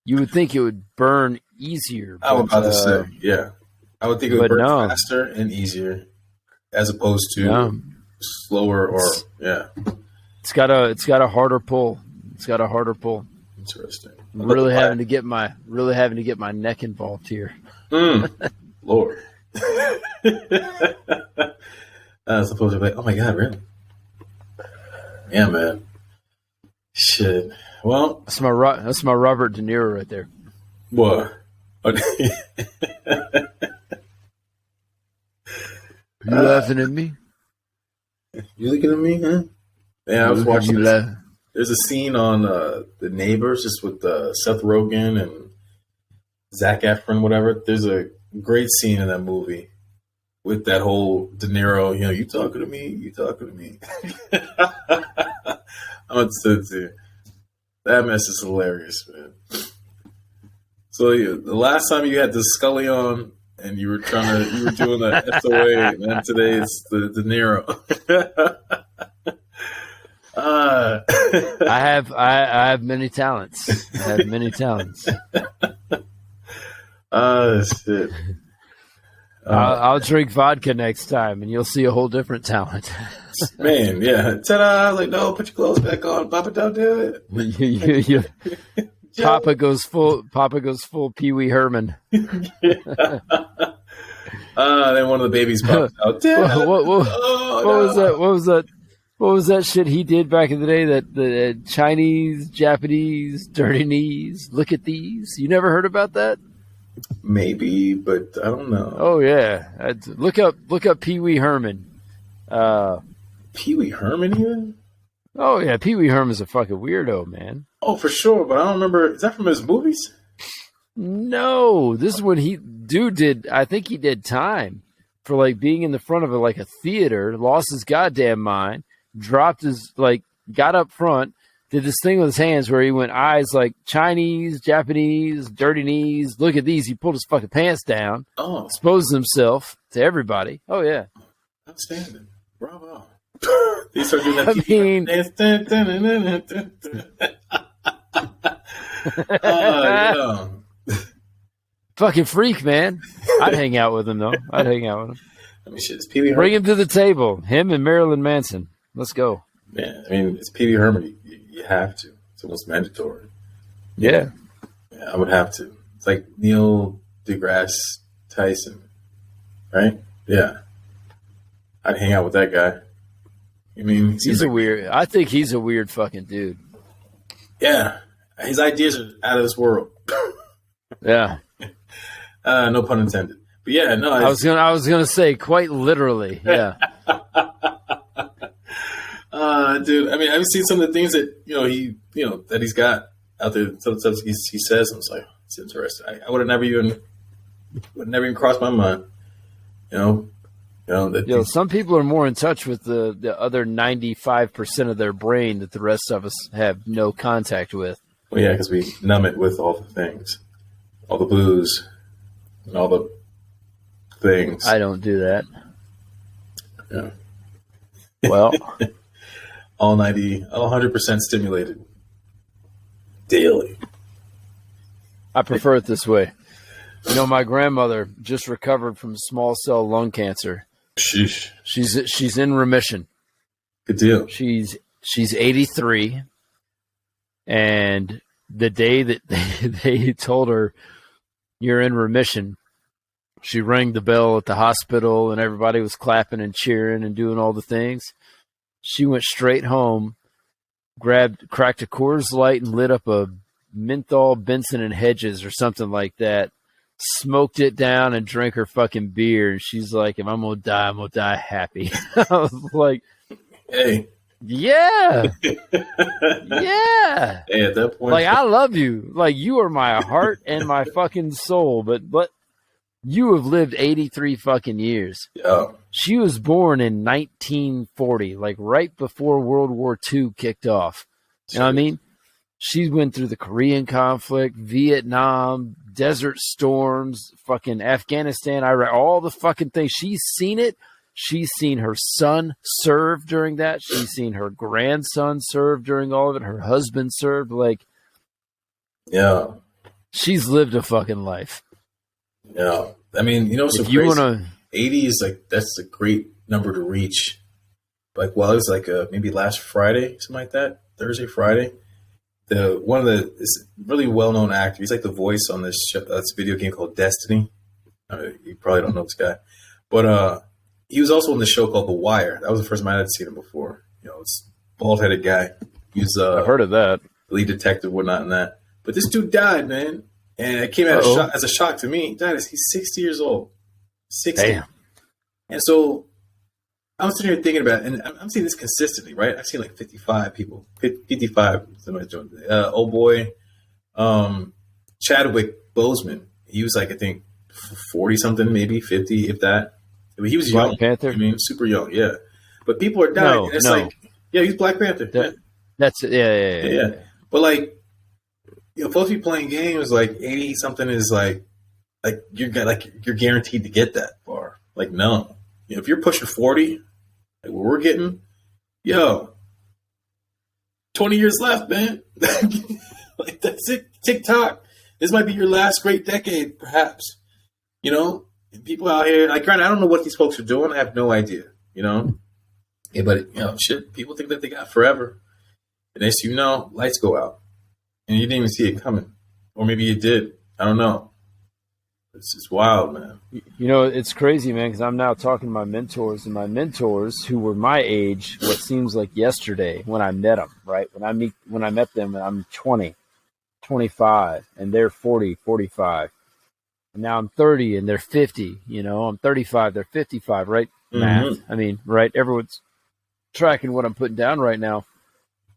you would think it would burn easier. I was about to say, yeah. I would think it would burn faster and easier as opposed to slower or yeah. It's got a harder pull. Interesting. Really having to get my neck involved here. Lord. I suppose you're like, oh my god, really? Yeah, man. Shit. Well, that's my Robert De Niro right there. What? You laughing at me? You looking at me, huh? Yeah, I was watching. There's a scene on The Neighbors, just with Seth Rogen and Zac Efron, whatever. There's a great scene in that movie with that whole De Niro, you talking to me. I'm going to say it to you. That mess is hilarious, man. So the last time you had the Scully on and you were doing the SOA, man, today it's the De Niro. I have many talents. Shit. I'll drink vodka next time, and you'll see a whole different talent. Man, yeah. Ta-da! Like, no, put your clothes back on. Papa, don't do it. Papa goes full Pee Wee Herman. Then one of the babies pops out. What was that shit he did back in the day? That the Chinese, Japanese, dirty knees. Look at these. You never heard about that? Maybe, but I don't know. Oh yeah, look up Pee Wee Herman. Pee Wee Herman even? Oh yeah, Pee Wee Herman's a fucking weirdo, man. Oh, for sure, but I don't remember. Is that from his movies? No, this is when I think he did time for like being in the front of a theater, lost his goddamn mind, got up front, did this thing with his hands where he went eyes like Chinese, Japanese, dirty knees. Look at these. He pulled his fucking pants down. Oh. Exposed himself to everybody. Oh, yeah. Outstanding. Bravo. He started doing that. Yeah. Fucking freak, man. I'd hang out with him, though. I'd hang out with him. I mean, shit, it's Pee Wee Herman. Bring him to the table. Him and Marilyn Manson. Let's go. Yeah, I mean, it's Pee Wee Herman. You have to. It's almost mandatory. Yeah. I would have to. It's like Neil deGrasse Tyson, right? Yeah. I'd hang out with that guy. I mean, I think he's a weird fucking dude. Yeah. His ideas are out of this world. Yeah. No pun intended. But yeah, no. I was gonna say quite literally. Yeah. Dude, I mean, I've seen some of the things that that he's got out there. Some stuff he says, and it's like, it's interesting. I would have never even crossed my mind. Some people are more in touch with the other 95% of their brain that the rest of us have no contact with. Well, yeah, because we numb it with all the things, all the booze, and all the things. I don't do that. Yeah. Well, all 100% stimulated daily. I prefer it this way. My grandmother just recovered from small cell lung cancer. Sheesh. She's in remission. Good deal. She's 83, and the day that they told her you're in remission, she rang the bell at the hospital, and everybody was clapping and cheering and doing all the things. She went straight home, cracked a Coors Light, and lit up a menthol Benson and Hedges or something like that. Smoked it down and drank her fucking beer. And she's like, if I'm going to die, I'm going to die happy. I was like, hey. Yeah. Yeah. Hey, at that point. Like, I love you. Like, you are my heart and my fucking soul. But you have lived 83 fucking years. Yeah. She was born in 1940, like right before World War II kicked off. You know what I mean? She went through the Korean conflict, Vietnam, Desert Storms, fucking Afghanistan, Iraq, all the fucking things. She's seen it. She's seen her son serve during that. She's seen her grandson serve during all of it. Her husband served. Like, yeah. She's lived a fucking life. Yeah. I mean, so if you want to 80 is like, that's a great number to reach. Like, well, it was like maybe last Friday, something like that, Thursday, Friday. This really well-known actor, he's like the voice on this video game called Destiny. You probably don't know this guy, but he was also on the show called The Wire. That was the first time I had seen him before. It's bald-headed guy. He's I've heard of that. Lead detective, whatnot, and that. But this dude died, man, and it came out as a shock to me. He died. He's 60 years old. 60. Damn. And so I was sitting here thinking about it, and I'm seeing this consistently, right? I've seen like 55 people, 55. Old boy, Chadwick Boseman. He was like, I think 40 something, maybe 50, if that. I mean, he was young. Black Panther. I mean, super young, yeah. But people are dying. And it's like, yeah, he's Black Panther. That's it. Yeah. But like, folks be playing games like 80 something is like you're guaranteed to get that far. Like, no, if you're pushing 40. Like what we're getting, 20 years left, man. Like that's it. TikTok. This might be your last great decade, perhaps. People out here, like, granted, I don't know what these folks are doing. I have no idea, Yeah, but, shit, people think that they got forever. And as lights go out. And you didn't even see it coming. Or maybe you did. I don't know. It's just wild, man. It's crazy, man, because I'm now talking to my mentors, and my mentors who were my age, what seems like yesterday when I met them, right? When I met them, I'm 20, 25, and they're 40, 45. And now I'm 30 and they're 50, I'm 35, they're 55, right? Mm-hmm. Math. I mean, right? Everyone's tracking what I'm putting down right now.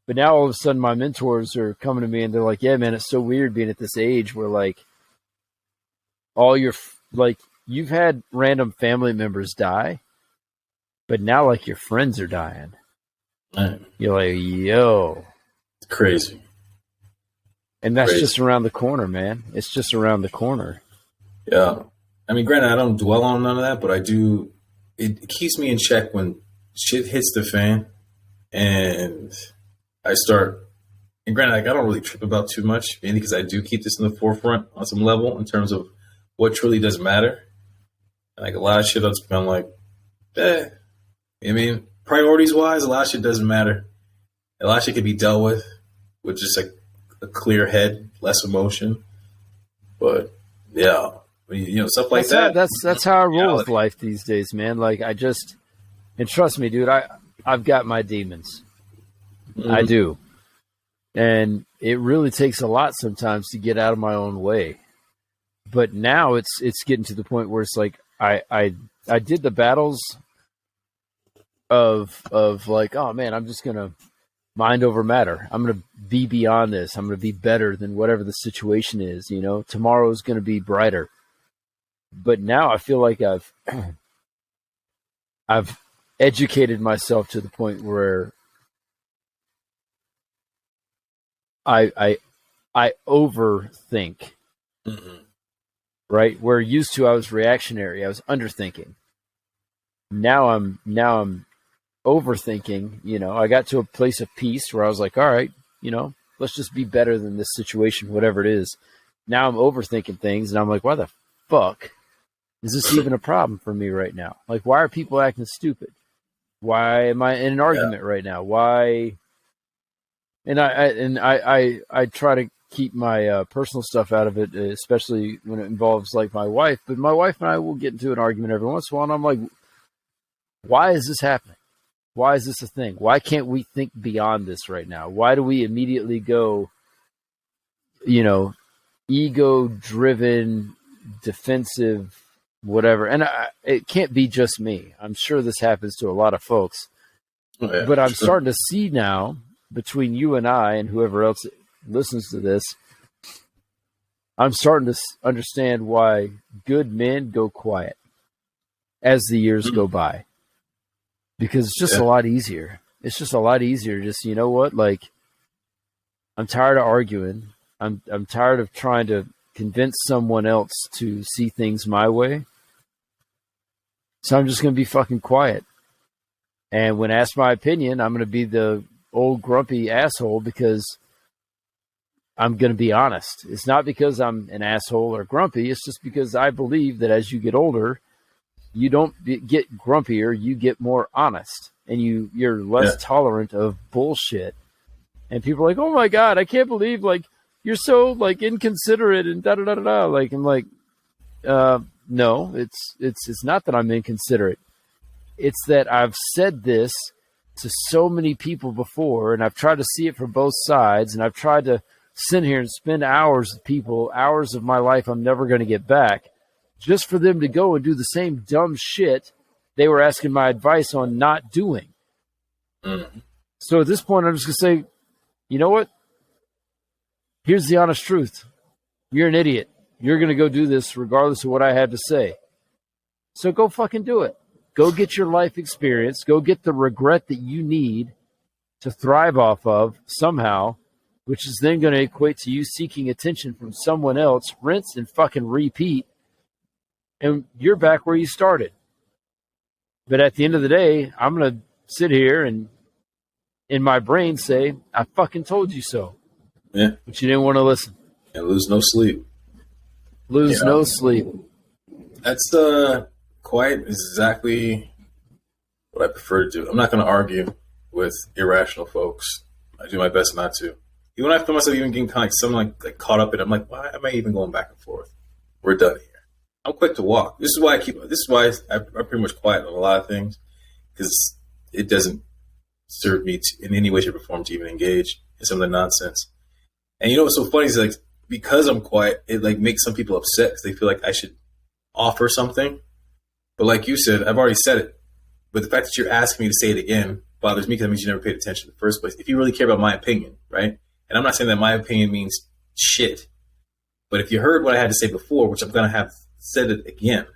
But now all of a sudden my mentors are coming to me and they're like, yeah, man, it's so weird being at this age where like, you've had random family members die, but now like your friends are dying. Man. You're like, yo. It's crazy. And that's just around the corner, man. It's just around the corner. Yeah. I mean, granted, I don't dwell on none of that, but I do. It keeps me in check when shit hits the fan and I start And granted, like, I don't really trip about too much, mainly because I do keep this in the forefront on some level in terms of what truly does matter. Like a lot of shit, I'm like, I mean, priorities wise, a lot of shit doesn't matter. A lot of shit can be dealt with just like a clear head, less emotion. But yeah, stuff like That's how I roll with life these days, man. Like and trust me, dude, I've got my demons. Mm-hmm. I do. And it really takes a lot sometimes to get out of my own way. But now it's getting to the point where it's like I did the battles of like, oh man, I'm just gonna mind over matter. I'm gonna be beyond this. I'm gonna be better than whatever the situation is. Tomorrow's gonna be brighter. But now I feel like I've educated myself to the point where I overthink, mm-hmm. right? Where used to I was reactionary, I was underthinking. Now I'm overthinking. I got to a place of peace where I was like, all right, let's just be better than this situation, whatever it is. Now I'm overthinking things, and I'm like, why the fuck is this even a problem for me right now? Like, why are people acting stupid? Why am I in an argument right now? Why? And I try to keep my personal stuff out of it, especially when it involves like my wife. But my wife and I will get into an argument every once in a while, and I'm like, why is this happening? Why is this a thing? Why can't we think beyond this right now? Why do we immediately go, ego-driven, defensive, whatever? And it can't be just me. I'm sure this happens to a lot of folks. Oh, yeah, but I'm starting to see now, between you and I and whoever else listens to this, I'm starting to understand why good men go quiet as the years go by. Because it's just a lot easier. It's just a lot easier. Just, you know what? Like, I'm tired of arguing. I'm tired of trying to convince someone else to see things my way. So I'm just going to be fucking quiet. And when asked my opinion, I'm going to be the old grumpy asshole because I'm going to be honest. It's not because I'm an asshole or grumpy. It's just because I believe that as you get older, you don't get grumpier, you get more honest, and you're less tolerant of bullshit. And people are like, oh my God, I can't believe like you're so like inconsiderate and da da da da. Like, I'm like, no, it's not that I'm inconsiderate. It's that I've said this to so many people before, and I've tried to see it from both sides, and I've tried to sit here and spend hours with people, hours of my life I'm never going to get back, just for them to go and do the same dumb shit they were asking my advice on not doing. Mm. So at this point, I'm just going to say, you know what? Here's the honest truth. You're an idiot. You're going to go do this regardless of what I have to say. So go fucking do it. Go get your life experience. Go get the regret that you need to thrive off of somehow, which is then going to equate to you seeking attention from someone else, rinse and fucking repeat, and you're back where you started. But at the end of the day, I'm going to sit here and in my brain say, I fucking told you so. Yeah. But you didn't want to listen. And lose no sleep. Lose no sleep. That's quiet is exactly what I prefer to do. I'm not going to argue with irrational folks. I do my best not to. Even when I feel myself even getting kind of like caught up in it, I'm like, why am I even going back and forth? We're done here. I'm quick to walk. This is why I'm pretty much quiet on a lot of things, because it doesn't serve me in any way, shape, or form to even engage in some of the nonsense. And you know what's so funny is like, because I'm quiet, it like makes some people upset because they feel like I should offer something. But like you said, I've already said it. But the fact that you're asking me to say it again bothers me because that means you never paid attention in the first place. If you really care about my opinion, right? And I'm not saying that my opinion means shit. But if you heard what I had to say before, which I'm going to have said it again,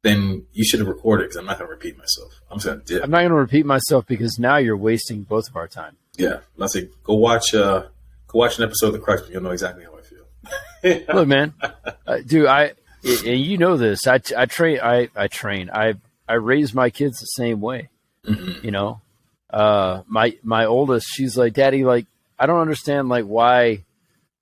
then you should have recorded because I'm not going to repeat myself. I'm just going to dip. I'm not going to repeat myself because now you're wasting both of our time. Yeah. Let's say go watch an episode of The Crux, and you'll know exactly how I feel. Look, man, dude, and you know this. I train. I raise my kids the same way. Mm-hmm. You know, my oldest, she's like, Daddy, like, I don't understand like why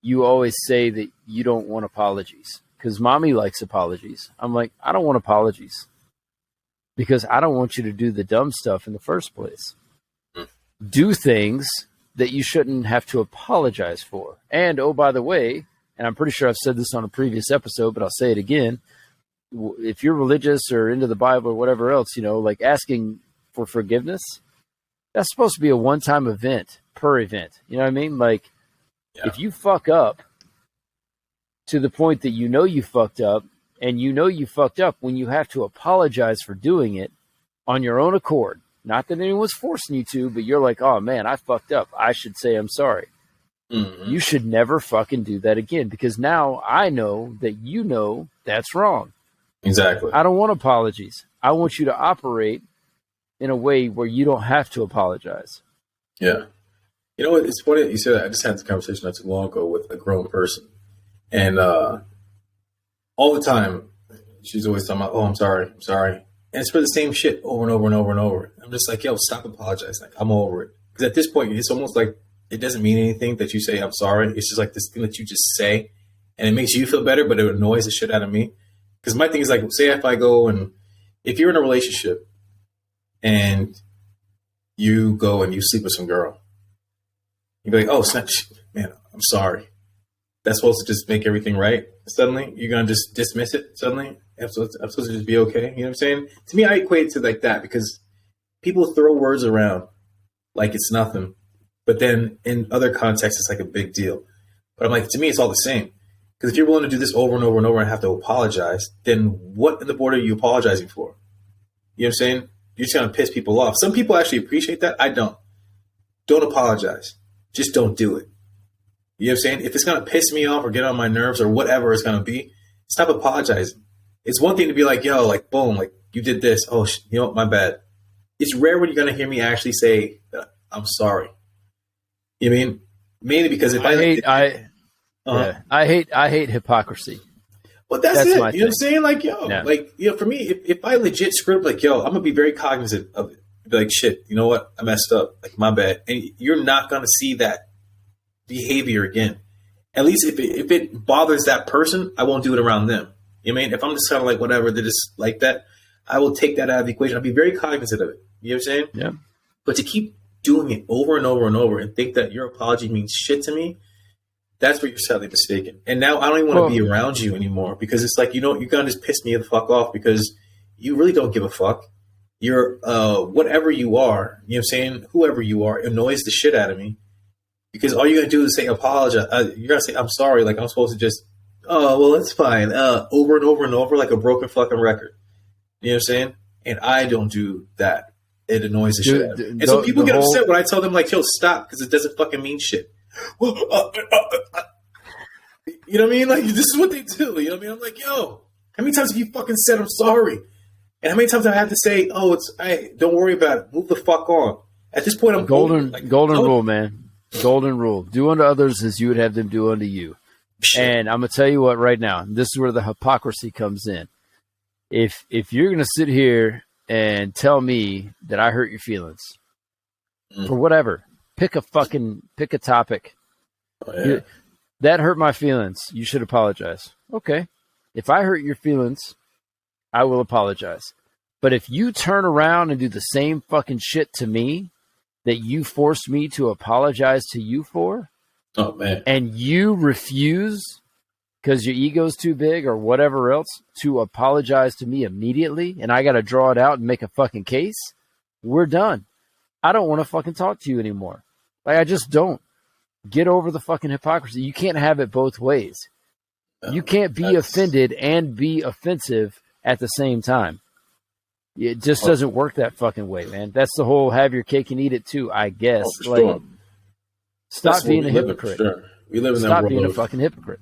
you always say that you don't want apologies. Because mommy likes apologies. I'm like, I don't want apologies. Because I don't want you to do the dumb stuff in the first place. Do things that you shouldn't have to apologize for. And, oh, by the way, and I'm pretty sure I've said this on a previous episode, but I'll say it again. If you're religious or into the Bible or whatever else, you know, like asking for forgiveness, that's supposed to be a one-time event per event. You know what I mean? Like, if you fuck up to the point that you know you fucked up, and you know you fucked up when you have to apologize for doing it on your own accord, not that anyone's forcing you to, but you're like, oh man, I fucked up. I should say I'm sorry. Mm-hmm. You should never fucking do that again, because now I know that you know that's wrong. Exactly. I don't want apologies. I want you to operate in a way where you don't have to apologize. Yeah. You know what? It's funny that you said that. I just had this conversation not too long ago with a grown person. And all the time, she's always talking about, oh, I'm sorry. And it's for the same shit over and over and over and over. I'm just like, yo, stop apologizing. Like, I'm over it. Because at this point, it's almost like it doesn't mean anything that you say, I'm sorry. It's just like this thing that you just say. And it makes you feel better, but it annoys the shit out of me. Because my thing is like, say if I go and if you're in a relationship and you go and you sleep with some girl, you'd be like, oh, man, I'm sorry. That's supposed to just make everything right. Suddenly, you're going to just dismiss it suddenly. I'm supposed to just be okay. You know what I'm saying? To me, I equate it to like that because people throw words around like it's nothing. But then in other contexts, it's like a big deal. But I'm like, to me, it's all the same. Because if you're willing to do this over and over and over and have to apologize, then what in the board are you apologizing for? You know what I'm saying? You're just going to piss people off. Some people actually appreciate that. I don't. Don't apologize. Just don't do it. You know what I'm saying? If it's going to piss me off or get on my nerves or whatever it's going to be, stop apologizing. It's one thing to be like, yo, like, boom, like, you did this. Oh, you know what? My bad. It's rare when you're going to hear me actually say, I'm sorry. You know what I mean? Mainly because if I hate hypocrisy. But that's it. You know what I'm saying? Like, yo, like, you know, for me, if I legit screw up, like, yo, I'm going to be very cognizant of it. Be like, shit, you know what? I messed up. Like, my bad. And you're not going to see that behavior again. At least if it bothers that person, I won't do it around them. You know what I mean? If I'm just kind of like, whatever, they're just like that, I will take that out of the equation. I'll be very cognizant of it. You know what I'm saying? Yeah. But to keep doing it over and over and over and think that your apology means shit to me, that's where you're sadly mistaken. And now I don't even want to be around you anymore because it's like, you know, you're going to just piss me the fuck off because you really don't give a fuck. You're whatever you are, you know what I'm saying? Whoever you are, annoys the shit out of me because all you're going to do is say apologize. You're going to say, I'm sorry. Like I'm supposed to just, oh, well, it's fine. Over and over and over like a broken fucking record. You know what I'm saying? And I don't do that. It annoys the shit out of me. And so people get upset when I tell them like, yo, stop because it doesn't fucking mean shit. You know what I mean? Like, this is what they do. You know what I mean? I'm like, yo, how many times have you fucking said I'm sorry? And how many times I have to say, oh, don't worry about it. Move the fuck on. At this point, I'm golden rule, man. Golden rule. Do unto others as you would have them do unto you. Shit. And I'm going to tell you what right now. This is where the hypocrisy comes in. If you're going to sit here and tell me that I hurt your feelings for whatever, pick a topic. Oh, yeah. That hurt my feelings. You should apologize. Okay. If I hurt your feelings, I will apologize. But if you turn around and do the same fucking shit to me that you forced me to apologize to you for, oh man, and you refuse because your ego's too big or whatever else to apologize to me immediately, and I got to draw it out and make a fucking case, we're done. I don't want to fucking talk to you anymore. Like, I just don't. Get over the fucking hypocrisy. You can't have it both ways. You can't be offended and be offensive at the same time. It just doesn't work that fucking way, man. That's the whole have your cake and eat it too, I guess. Like, sure. Stop being a hypocrite. Sure. We live in that world. Stop being a fucking hypocrite.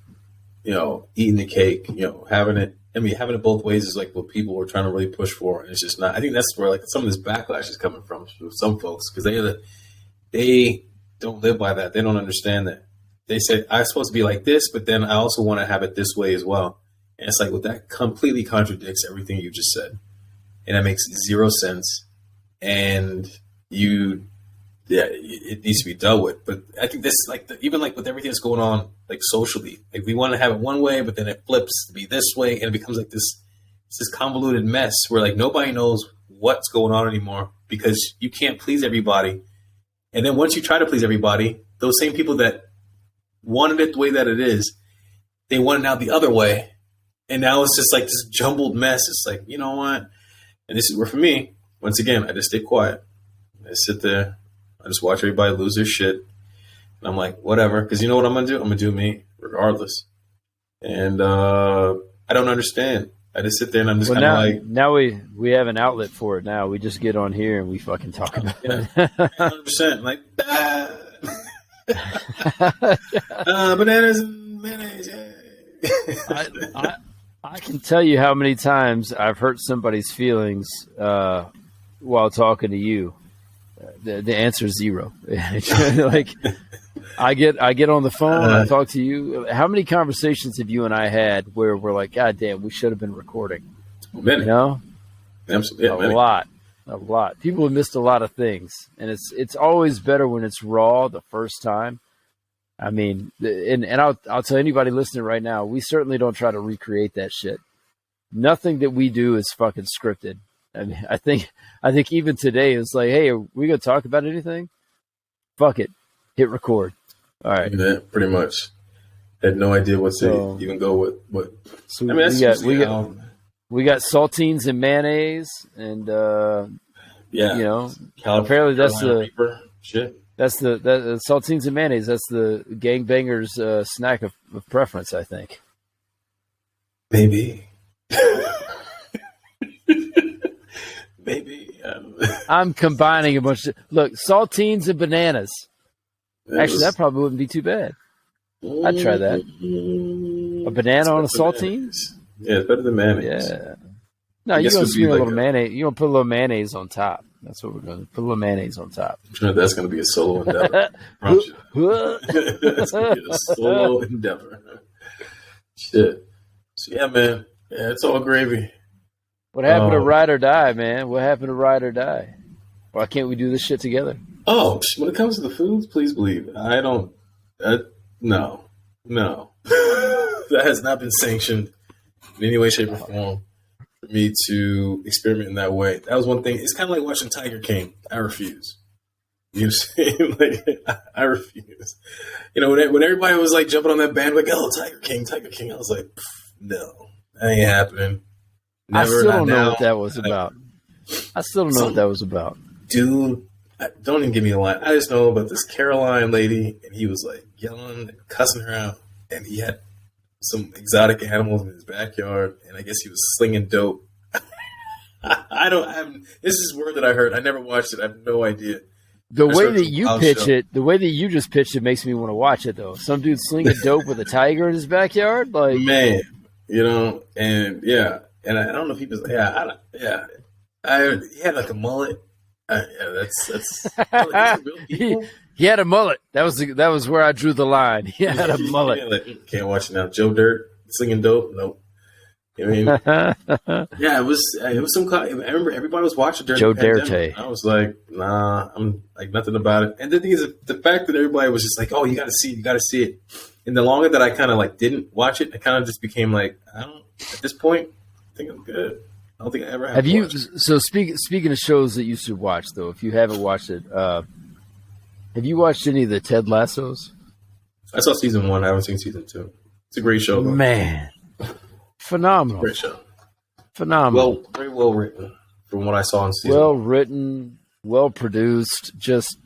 You know, eating the cake, you know, having it both ways is like what people were trying to really push for. And it's just not. I think that's where like some of this backlash is coming from some folks because they don't live by that. They don't understand that. They say, I'm supposed to be like this, but then I also want to have it this way as well. And it's like, well, that completely contradicts everything you just said. And that makes zero sense. And you yeah, it needs to be dealt with. But I think this, like, even like with everything that's going on, like socially, like we want to have it one way, but then it flips to be this way, and it becomes like this convoluted mess where like nobody knows what's going on anymore because you can't please everybody. And then once you try to please everybody, those same people that wanted it the way that it is, they want it now the other way. And now it's just like this jumbled mess. It's like, you know what? And this is where, for me, once again, I just stay quiet. I sit there. I just watch everybody lose their shit. And I'm like, whatever. Because you know what I'm going to do? I'm going to do me regardless. And I don't understand. I just sit there and I'm just kind of like. Now we have an outlet for it now. We just get on here and we fucking talk about it. 100%. Like, bananas and mayonnaise. Yeah. I can tell you how many times I've hurt somebody's feelings while talking to you. The answer is 0. Like I get on the phone, I talk to you. How many conversations have you and I had where we're like, God damn, we should have been recording? Many. You know, Absolutely. Yeah, a lot. People have missed a lot of things, and it's always better when it's raw the first time. I mean, and I'll tell anybody listening right now, we certainly don't try to recreate that shit. Nothing that we do is fucking scripted. I mean, I think even today it's like, hey, are we gonna talk about anything? Fuck it, hit record. All right. Yeah, pretty much. Had no idea what to even go with. What? So I mean, we got saltines and mayonnaise, and yeah, you know, apparently that's the Reaper shit. That's the saltines and mayonnaise. That's the gangbangers' snack of preference, I think. Maybe. Maybe. I'm combining a bunch of... Look, saltines and bananas. Actually, that probably wouldn't be too bad. I'd try that. A banana on a saltine? Yeah, it's better than mayonnaise. Yeah. No, you're going to smear a little mayonnaise. You're going to put a little mayonnaise on top. That's what we're going to put. A little mayonnaise on top. I'm sure that's going to be a solo endeavor. That's going to be a solo endeavor. Shit. So, yeah, man. Yeah, it's all gravy. What happened to Ride or Die, man? What happened to Ride or Die? Why can't we do this shit together? Oh, when it comes to the foods, please believe it. I don't. No. That has not been sanctioned in any way, shape, or form for me to experiment in that way. That was one thing. It's kind of like watching Tiger King. I refuse. You know what I'm saying? Like, I refuse. You know, when everybody was like jumping on that bandwagon, oh, Tiger King. I was like, no, that ain't happening. Never, I still don't know what that was about. I still don't know what that was about. Dude, don't even give me a line. I just know about this Caroline lady, and he was like yelling and cussing her out, and he had some exotic animals in his backyard, and I guess he was slinging dope. This is word that I heard. I never watched it. I have no idea. The way that you pitch it, the way that you just pitched it makes me want to watch it, though. Some dude slinging dope with a tiger in his backyard? Like, man, you know, and yeah. And I don't know if he was, he had like a mullet. That's he had a mullet. That was where I drew the line. He had a mullet. Like, can't watch it now. Joe Dirt slinging dope. Nope. You know what I mean? Yeah, it was some kind. I remember everybody was watching during Joe the pandemic. Dirt. I was like, nah, I'm like nothing about it. And the thing is, the fact that everybody was just like, oh, you got to see it. And the longer that I kind of like didn't watch it, I kind of just became like, at this point, I think I'm good. I don't think I ever have you. So speaking of shows that you should watch, though, if you haven't watched it, have you watched any of the Ted Lassos? I saw season 1. I haven't seen season 2. It's a great show, though. Man, phenomenal. Great show. Phenomenal. Very well written from what I saw in season. Well written, well produced. Just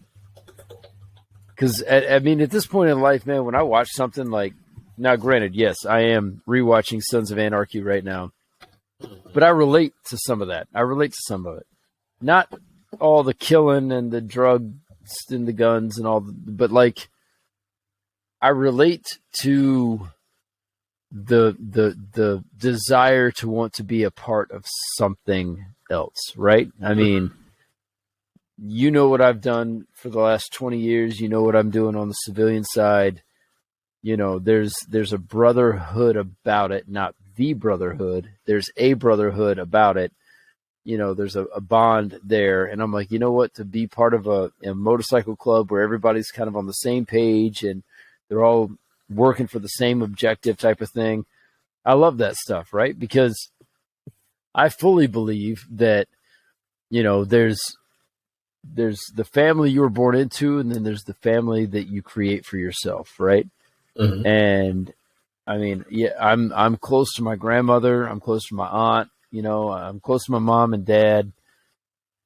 because I mean, at this point in life, man, when I watch something like, now, granted, yes, I am rewatching Sons of Anarchy right now. But I relate to some of that. I relate to some of it. Not all the killing and the drugs and the guns and all, but like I relate to the desire to want to be a part of something else, right? I mean, you know what I've done for the last 20 years. You know what I'm doing on the civilian side. You know, there's a brotherhood about it, not the brotherhood. There's a brotherhood about it there's a bond there. And I'm like, you know what, to be part of a motorcycle club where everybody's kind of on the same page and they're all working for the same objective type of thing. I love that stuff, right? Because I fully believe that, there's the family you were born into, and then there's the family that you create for yourself, right? Mm-hmm. And I mean, yeah, I'm close to my grandmother. I'm close to my aunt. I'm close to my mom and dad.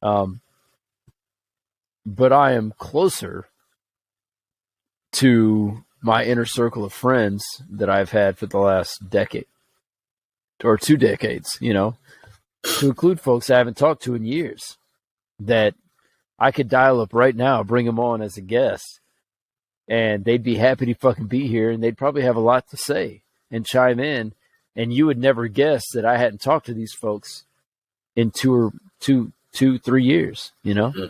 But I am closer to my inner circle of friends that I've had for the last decade or 2 decades, to include folks I haven't talked to in years that I could dial up right now, bring them on as a guest, and they'd be happy to fucking be here, and they'd probably have a lot to say and chime in, and you would never guess that I hadn't talked to these folks in 3 years, Mm-hmm.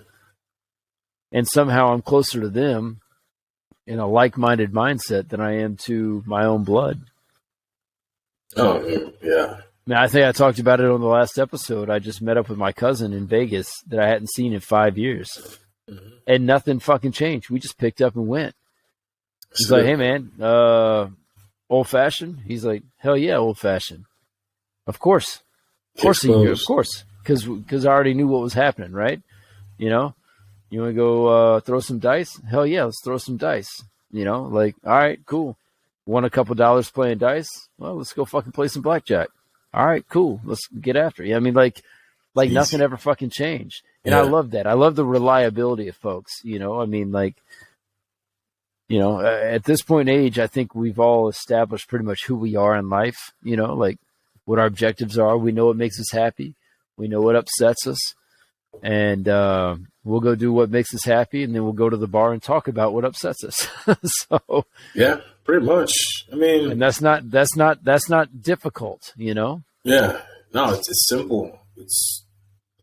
And somehow I'm closer to them in a like-minded mindset than I am to my own blood. Oh, yeah. I mean, I think I talked about it on the last episode. I just met up with my cousin in Vegas that I hadn't seen in 5 years. Mm-hmm. And nothing fucking changed. We just picked up and went. He's like, hey, man, old-fashioned? He's like, hell yeah, old-fashioned. Of course. Of course he knew. Of course. Because I already knew what was happening, right? You want to go throw some dice? Hell yeah, let's throw some dice. All right, cool. Won a couple dollars playing dice? Well, let's go fucking play some blackjack. All right, cool. Let's get after it. I mean, like nothing ever fucking changed. And yeah. I love that. I love the reliability of folks, I mean, at this point in age, I think we've all established pretty much who we are in life, what our objectives are. We know what makes us happy. We know what upsets us. And we'll go do what makes us happy, and then we'll go to the bar and talk about what upsets us. So yeah, pretty much. I mean, and that's not difficult, Yeah, no, it's simple.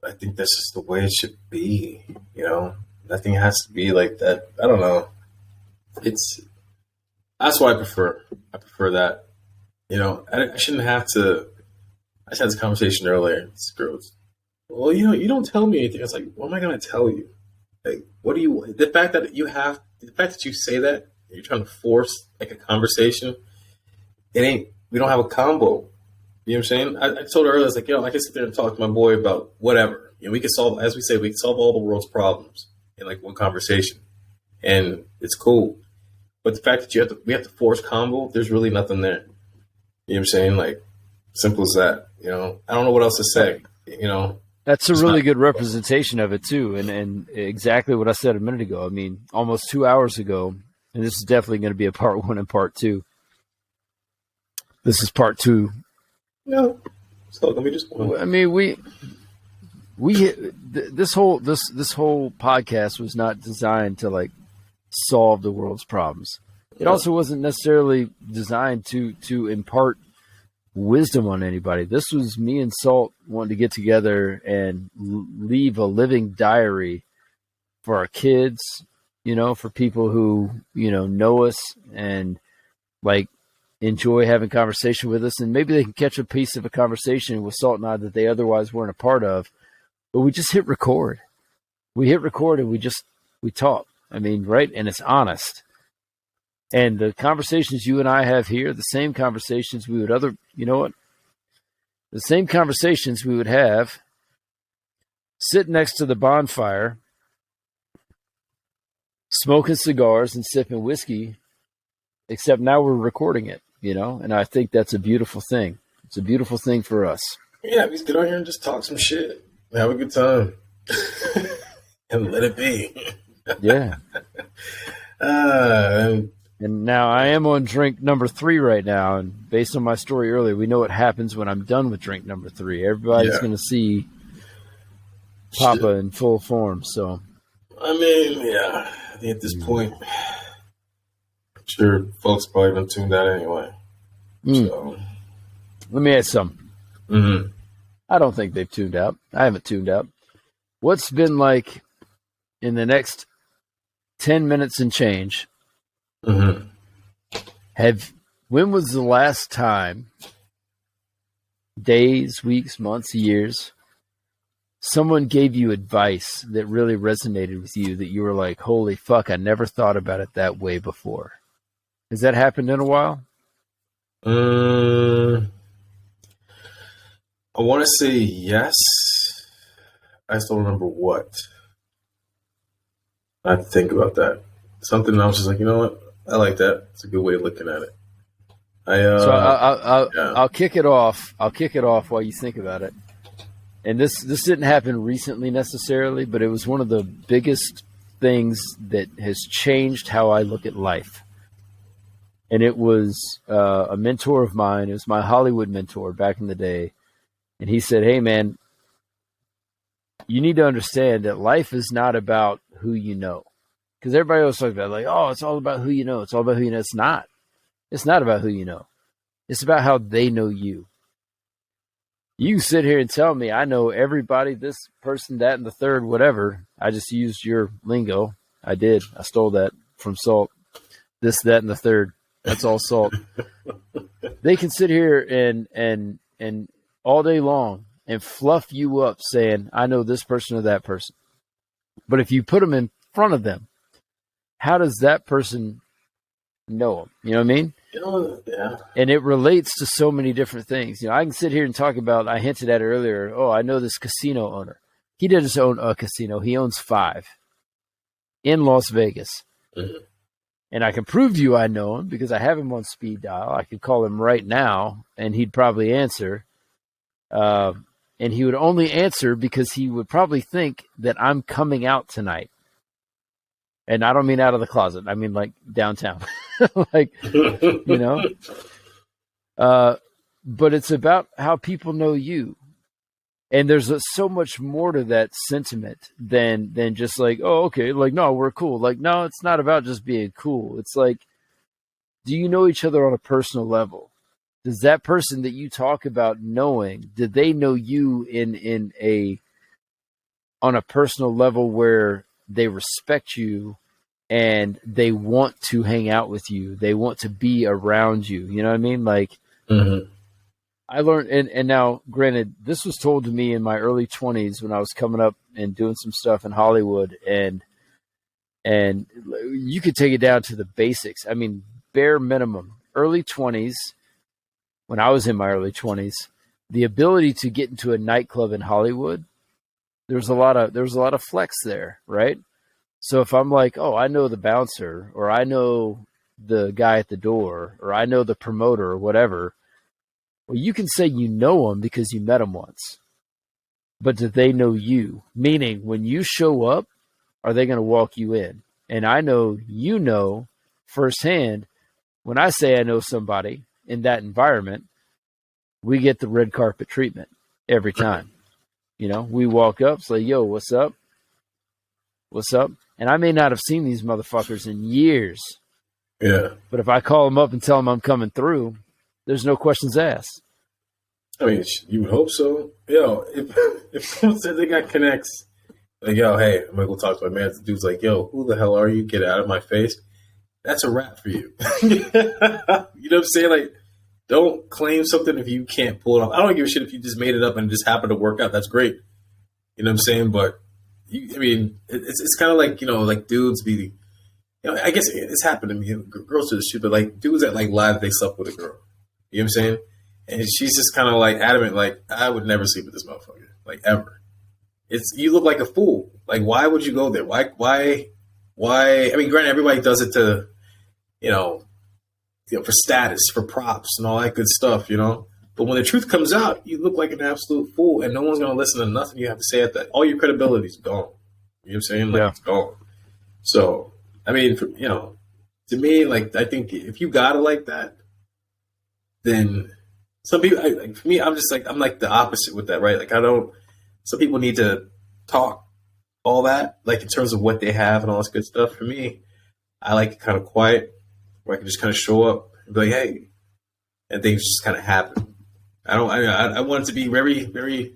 I think that's just the way it should be. Nothing has to be like that. I don't know. That's why I prefer that. I shouldn't have to. I just had this conversation earlier. This girl's, well, you don't tell me anything. I was like, what am I going to tell you? Like, what do you? The fact that you say that, you're trying to force like a conversation. It ain't. We don't have a combo. You know what I'm saying? I told her earlier, I was like, I can sit there and talk to my boy about whatever. We can solve, as we say, we can solve all the world's problems in like one conversation, and it's cool. But the fact that we have to force combo, there's really nothing there. You know what I'm saying? Like, simple as that. I don't know what else to say. That's a really good representation of it too, and exactly what I said a minute ago. I mean, almost 2 hours ago, and this is definitely going to be a part 1 and part 2. This is part 2. No, so let me just. I mean, this whole podcast was not designed to like solve the world's problems. It also wasn't necessarily designed to impart wisdom on anybody. This was me and Salt wanting to get together and leave a living diary for our kids, for people who, know us and like enjoy having conversation with us, and maybe they can catch a piece of a conversation with Salt and I that they otherwise weren't a part of. But we just hit record. We hit record and we talk. I mean, right? And it's honest. And the conversations you and I have here, the same conversations we would the same conversations we would have sitting next to the bonfire, smoking cigars and sipping whiskey, except now we're recording it, and I think that's a beautiful thing. It's a beautiful thing for us. Yeah, we just get on here and just talk some shit. Have a good time. And let it be. Yeah. And now I am on drink number 3 right now, and based on my story earlier, we know what happens when I'm done with drink number 3. Everybody's going to see Papa in full form. So, I mean, yeah, I think at this point, I'm sure folks probably been tuned out anyway. So, let me ask something. Mm-hmm. I don't think they've tuned out. I haven't tuned out. What's been like in the next 10 minutes and change? Mm-hmm. When was the last time, days, weeks, months, years, someone gave you advice that really resonated with you, that you were like, holy fuck, I never thought about it that way before. Has that happened in a while? I want to say yes. I still remember what. I have to think about that. Something I was just like, you know what? I like that. It's a good way of looking at it. I'll kick it off. I'll kick it off while you think about it. And this didn't happen recently necessarily, but it was one of the biggest things that has changed how I look at life. And it was a mentor of mine. It was my Hollywood mentor back in the day. And he said, hey, man, you need to understand that life is not about who you know. Because everybody else talks about like, oh, it's all about who you know. It's all about who you know. It's not. It's not about who you know. It's about how they know you. You can sit here and tell me I know everybody, this person, that, and the third, whatever. I just used your lingo. I did. I stole that from Salt. This, that, and the third. That's all Salt. They can sit here and all day long and fluff you up saying, I know this person or that person. But if you put them in front of them, how does that person know them? You know what I mean? Yeah. And it relates to so many different things. You know, I can sit here and talk about, I hinted at it earlier, oh, I know this casino owner. He doesn't own a casino. He owns 5 in Las Vegas. Mm-hmm. And I can prove to you I know him because I have him on speed dial. I could call him right now and he'd probably answer. And he would only answer because he would probably think that I'm coming out tonight. And I don't mean out of the closet. I mean like downtown. Like, you know. But it's about how people know you. And there's so much more to that sentiment than just like, oh, okay, like, no, we're cool. Like, no, it's not about just being cool. It's like, do you know each other on a personal level? Does that person that you talk about knowing, did they know you on a personal level where they respect you and they want to hang out with you? They want to be around you. You know what I mean? Like, mm-hmm. I learned, and now, granted, this was told to me in my early 20s when I was coming up and doing some stuff in Hollywood, and you could take it down to the basics. I mean, bare minimum, early 20s, when I was in my early 20s, the ability to get into a nightclub in Hollywood, there was a lot of flex there, right? So if I'm like, oh, I know the bouncer, or I know the guy at the door, or I know the promoter, or whatever. Well, you can say you know them because you met them once, but do they know you? Meaning, when you show up, are they going to walk you in? And I know you know firsthand, when I say I know somebody in that environment, we get the red carpet treatment every time. You know, we walk up, say, yo, what's up? What's up? And I may not have seen these motherfuckers in years. Yeah. But if I call them up and tell them I'm coming through, there's no questions asked. I mean, you would hope so. Yo, if someone said they got connects, like, yo, hey, I'm gonna go talk to my man. The dude's like, yo, who the hell are you? Get out of my face. That's a wrap for you. You know what I'm saying? Like, don't claim something if you can't pull it off. I don't give a shit if you just made it up and it just happened to work out. That's great. You know what I'm saying? But it's kind of like, you know, like dudes be, you know, I guess it's happened to me. Girls do this shit, but like dudes that like lie that they slept with a girl. You know what I'm saying? And she's just kind of like adamant, like, I would never sleep with this motherfucker, like ever. You look like a fool. Like, why would you go there? Why? I mean, granted, everybody does it to, you know, for status, for props and all that good stuff, you know. But when the truth comes out, you look like an absolute fool, and no one's going to listen to nothing you have to say at that. All your credibility's gone. You know what I'm saying? Like, yeah. It's gone. So, I mean, you know, to me, like, I think if you got it like that, then some people, like, for me, I'm like the opposite with that, right? Like, some people need to talk all that, like in terms of what they have and all this good stuff. For me, I like it kind of quiet, where I can just kind of show up and be like, hey, and things just kind of happen. I want it to be very, very,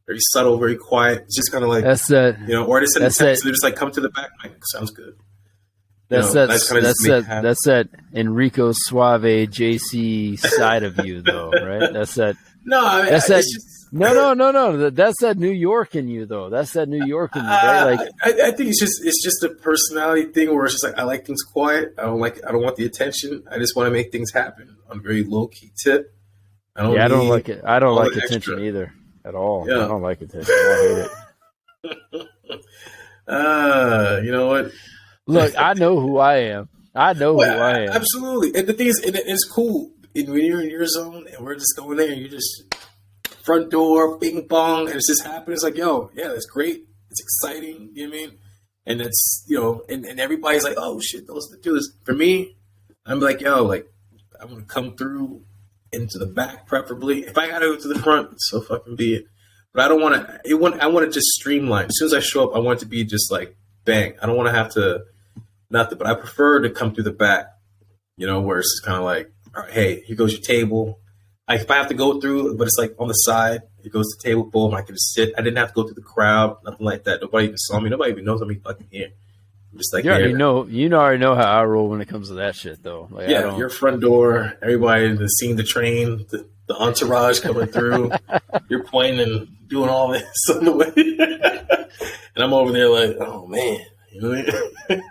very subtle, very quiet. It's just kind of like, that's that, you know, or they send a text, so they just like come to the back, like, sounds good. That's that Enrico Suave JC side of you, though, right? That's that. No, I mean, No. That's that New York in you, though. That's that New York in you, right? Like, I think it's just a personality thing where it's just like I like things quiet. I don't want the attention. I just want to make things happen on a very low key tip. I don't I don't need like it. I don't all like the attention extra. either at all. Yeah. I don't like attention. I hate it. You know what? Look, I know who I am. I know who Well, I am. absolutely. And the thing is, and it's cool. And when you're in your zone and we're just going there, you just front door, bing bong, and it's just happening. It's like, yo, yeah, that's great. It's exciting. You know what I mean? And it's, and everybody's like, oh shit, those do this. For me, I'm like, yo, like, I'm gonna come through into the back, preferably. If I gotta go to the front, so fucking be it. But I don't want to. I want to just streamline. As soon as I show up, I want it to be just like bang. I don't want to have to nothing. But I prefer to come through the back. Where it's kind of like, all right, hey, here goes your table. Like if I have to go through, but it's like on the side, it goes to the table, boom. I can just sit. I didn't have to go through the crowd, nothing like that. Nobody even saw me. Nobody even knows I'm fucking here. I'm just like, You already know. You already know how I roll when it comes to that shit, though. Like, yeah, your front door. Everybody seeing the train, the entourage coming through. You're pointing and doing all this on the way, and I'm over there like, oh man, you know what I mean?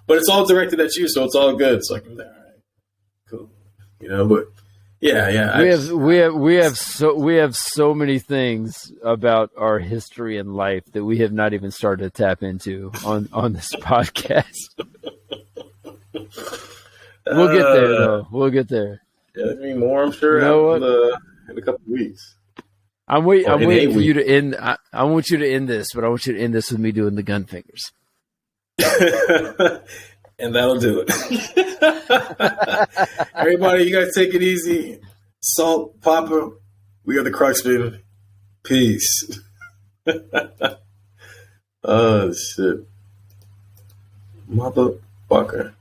But it's all directed at you, so it's all good. So I can, all right, cool, But yeah, we have so many things about our history and life that we have not even started to tap into on this podcast. We'll get there, though. We'll get there. Yeah, there's gonna be more, I'm sure. In a couple of weeks. I'm waiting for you to end. I want you to end this, but I want you to end this with me doing the gun fingers. And that'll do it. Everybody, you guys take it easy. Salt, Papa, we are the Cruxman. Peace. Oh, shit. Motherfucker.